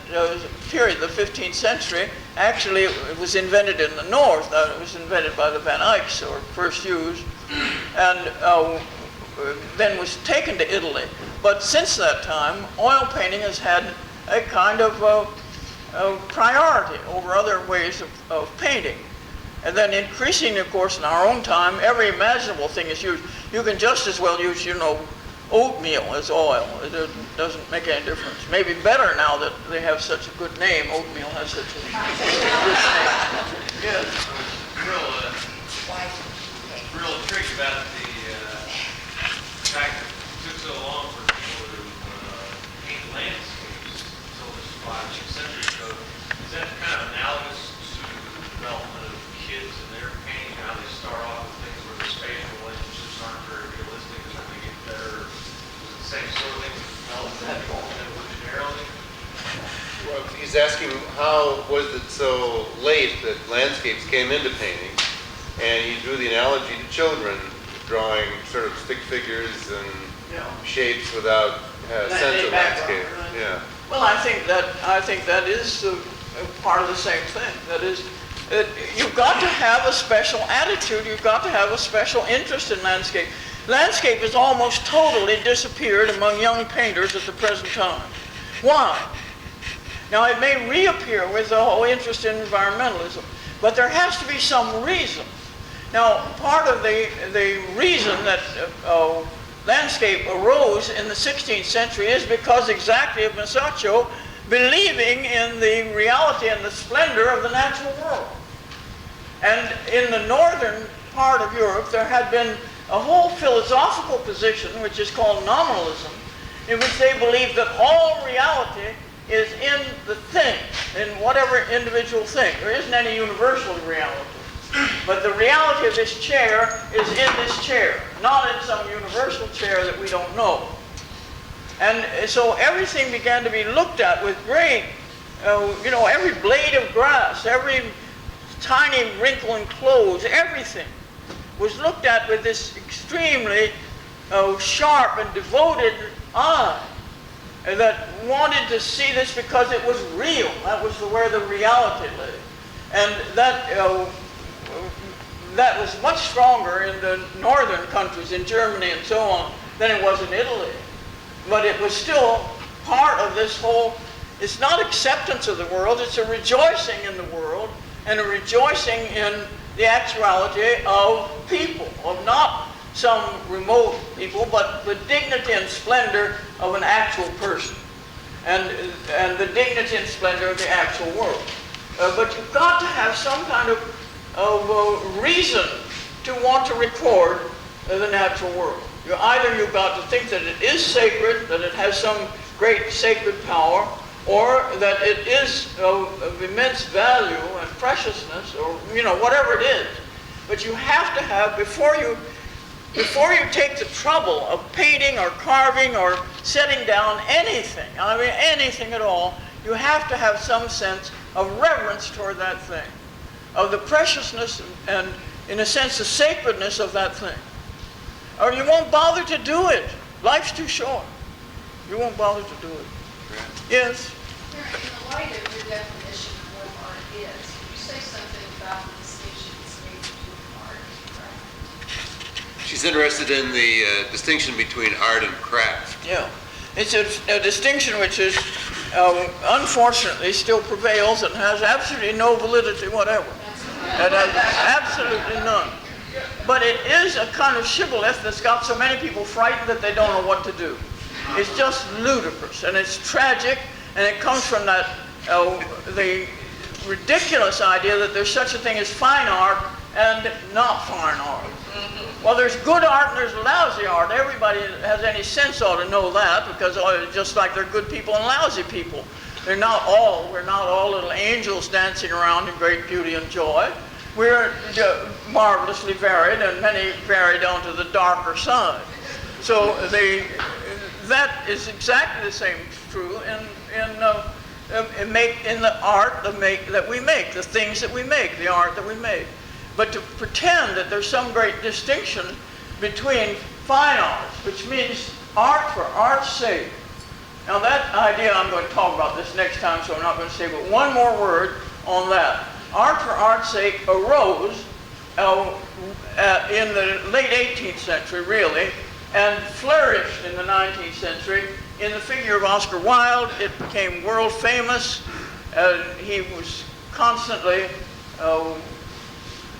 period, the 15th century. Actually, it was invented in the north. It was invented by the Van Eycks, or first used, and then was taken to Italy. But since that time, oil painting has had a kind of priority over other ways of painting. And then increasingly, of course, in our own time, every imaginable thing is used. You can just as well use, oatmeal as oil. It doesn't make any difference. Maybe better now that they have such a good name. Oatmeal has such a good name. Yes. Real trick about the fact that it took so long for people to paint landscapes until this 5-6 centuries ago. Is that kind of analogous to the development of kids and their painting, how they start off with things where the spatial relationships aren't very realistic, and then they get better? Is it the same sort of thing with development evolutionarily? Well, he's asking how was it so late that landscapes came into painting, and he drew the analogy to children drawing sort of stick figures and shapes without a sense of landscape. Right? Yeah. Well, I think that is part of the same thing. That is, you've got to have a special attitude. You've got to have a special interest in landscape. Landscape has almost totally disappeared among young painters at the present time. Why? Now, it may reappear with the whole interest in environmentalism, but there has to be some reason. Now, part of the reason that landscape arose in the 16th century is because exactly of Masaccio believing in the reality and the splendor of the natural world. And in the northern part of Europe, there had been a whole philosophical position, which is called nominalism, in which they believed that all reality is in the thing, in whatever individual thing. There isn't any universal reality. But the reality of this chair is in this chair, not in some universal chair that we don't know. And so everything began to be looked at with great, every blade of grass, every tiny wrinkle in clothes, everything was looked at with this extremely sharp and devoted eye that wanted to see this because it was real. That was where the reality lay. And that was much stronger in the northern countries, in Germany and so on, than it was in Italy. But it was still part of this whole, it's not acceptance of the world, it's a rejoicing in the world and a rejoicing in the actuality of people, of not some remote people, but the dignity and splendor of an actual person and the dignity and splendor of the actual world. But you've got to have some kind of reason to want to record the natural world. Either you've got to think that it is sacred, that it has some great sacred power, or that it is of immense value and preciousness, or whatever it is. But you have to have, before you take the trouble of painting or carving or setting down anything, anything at all, you have to have some sense of reverence toward that thing. of the preciousness and, in a sense, the sacredness of that thing. Or you won't bother to do it. Life's too short. You won't bother to do it. Yes? In the light of your definition of what art is, could you say something about the distinctions made between art and craft? She's interested in the distinction between art and craft. Yeah. It's a distinction which is, unfortunately, still prevails and has absolutely no validity whatever. It has absolutely none. But it is a kind of shibboleth that's got so many people frightened that they don't know what to do. It's just ludicrous, and it's tragic, and it comes from that the ridiculous idea that there's such a thing as fine art and not fine art. Well, there's good art and there's lousy art. Everybody that has any sense ought to know that, because just like there are good people and lousy people. We're not all little angels dancing around in great beauty and joy. We're marvelously varied, and many vary down to the darker side. So that is exactly the same true in the art that we make, the things that we make, the art that we make. But to pretend that there's some great distinction between fine arts, which means art for art's sake. Now that idea, I'm going to talk about this next time, so I'm not going to say but one more word on that. Art for art's sake arose in the late 18th century, really, and flourished in the 19th century in the figure of Oscar Wilde. It became world famous. He was constantly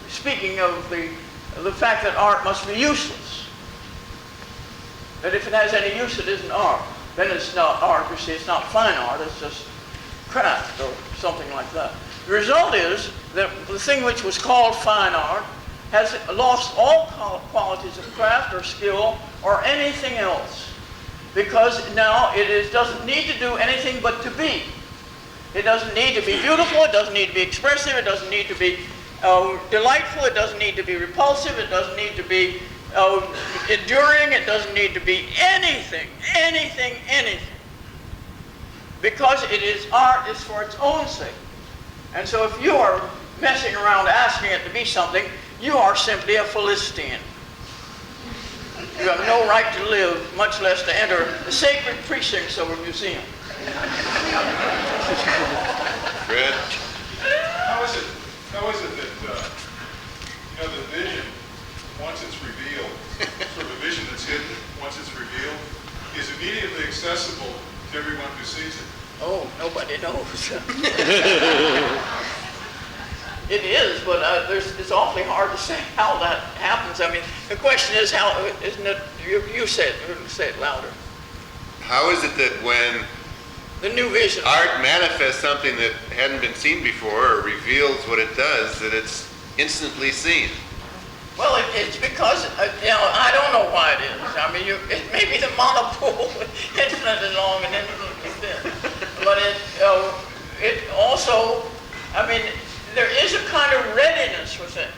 speaking of the fact that art must be useless. That if it has any use, it isn't art. Then it's not art. You see, it's not fine art. It's just craft or something like that. The result is that the thing which was called fine art has lost all qualities of craft or skill or anything else, because now doesn't need to do anything but to be. It doesn't need to be beautiful. It doesn't need to be expressive. It doesn't need to be delightful. It doesn't need to be repulsive. It doesn't need to be enduring. It doesn't need to be anything. Because art is for its own sake. And so if you are messing around asking it to be something, you are simply a Philistine. You have no right to live, much less to enter the sacred precincts of a museum. Fred? How is it that, the vision, once it's revealed, sort of a vision that's hidden, once it's revealed, is immediately accessible to everyone who sees it? Oh, nobody knows. It is, but it's awfully hard to say how that happens. I mean, the question is how, isn't it, you say it louder. How is it that when the new vision, art manifests something that hadn't been seen before or reveals what it does, that it's instantly seen? Well, it's because, I don't know why it is. I mean, it may be the monopole, infinitely long and infinitely thin. But it also, there is a kind of readiness with it.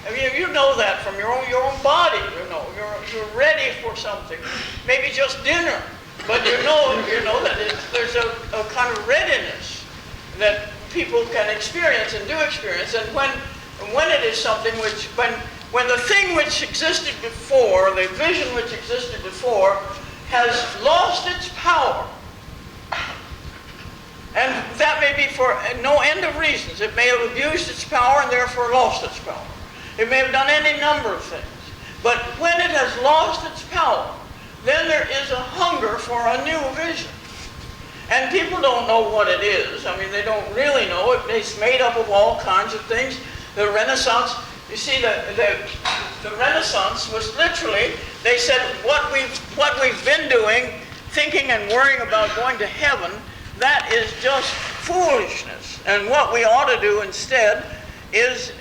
I mean, you know that from your own body, you're ready for something. Maybe just dinner, but you know that there's a kind of readiness that people can experience and do experience. And when it is something which, when the thing which existed before, the vision which existed before, has lost its power, and that may be for no end of reasons. It may have abused its power and therefore lost its power. It may have done any number of things. But when it has lost its power, then there is a hunger for a new vision. And people don't know what it is. I mean, they don't really know it. It's made up of all kinds of things. The Renaissance, you see, the Renaissance was literally, they said, what we've been doing, thinking and worrying about going to heaven, that is just foolishness. And what we ought to do instead is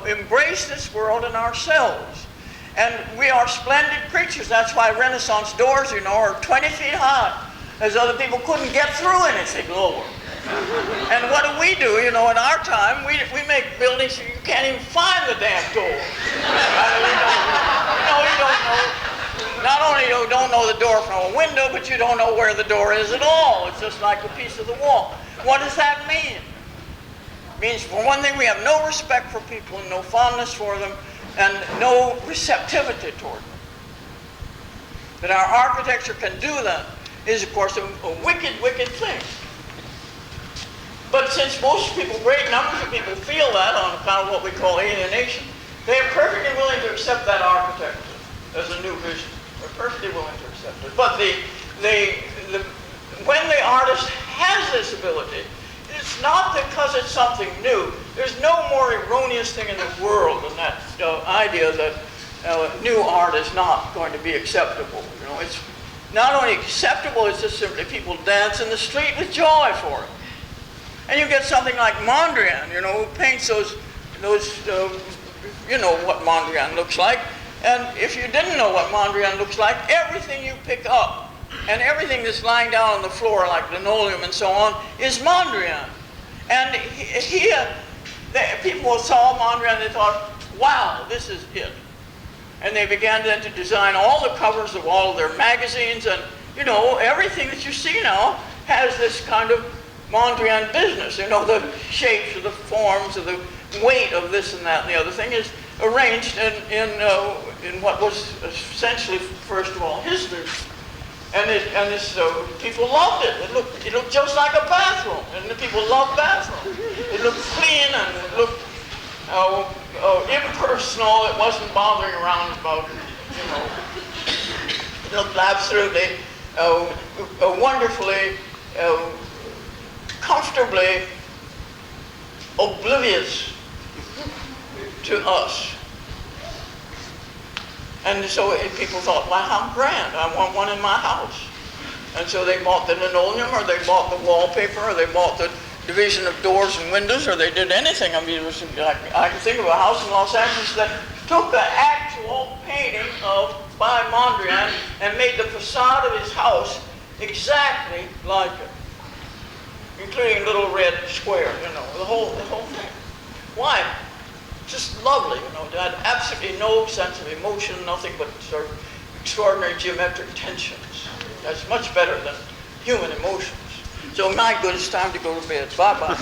embrace this world and ourselves. And we are splendid creatures. That's why Renaissance doors, are 20 feet high, as other people couldn't get through anything lower. And what do? In our time, we make buildings so you can't even find the damn door. You don't know. Not only you don't know the door from a window, but you don't know where the door is at all. It's just like a piece of the wall. What does that mean? Means, for one thing, we have no respect for people and no fondness for them and no receptivity toward them. That our architecture can do that is, of course, a wicked, wicked thing. But since most people, great numbers of people, feel that on account of what we call alienation, they are perfectly willing to accept that architecture as a new vision. They're perfectly willing to accept it. But when the artist has this ability, it's not because it's something new. There's no more erroneous thing in the world than that idea that new art is not going to be acceptable. You know, it's not only acceptable, it's just simply people dance in the street with joy for it. And you get something like Mondrian, you know, who paints those you know what Mondrian looks like. And if you didn't know what Mondrian looks like, everything you pick up and everything that's lying down on the floor, like linoleum and so on, is Mondrian. And people saw Mondrian and they thought, wow, this is it. And they began then to design all the covers of all of their magazines, and, you know, everything that you see now has this kind of Mondrian business. You know, the shapes of the forms of the weight of this and that and the other thing is arranged in what was essentially, first of all, his vision. And people loved it. It looked just like a bathroom, and the people loved bathrooms. It looked clean and it looked impersonal. It wasn't bothering around about, you know. It looked absolutely wonderfully, comfortably oblivious to us. And so people thought, well, how grand, I want one in my house. And so they bought the linoleum, or they bought the wallpaper, or they bought the division of doors and windows, or they did anything. I mean, it was like, I can think of a house in Los Angeles that took the actual painting by Mondrian and made the facade of his house exactly like it, including a little red square, you know, the whole thing. Why? Just lovely, you know. It had absolutely no sense of emotion, nothing but sort of extraordinary geometric tensions. That's much better than human emotions. So, my good, it's time to go to bed. Bye-bye.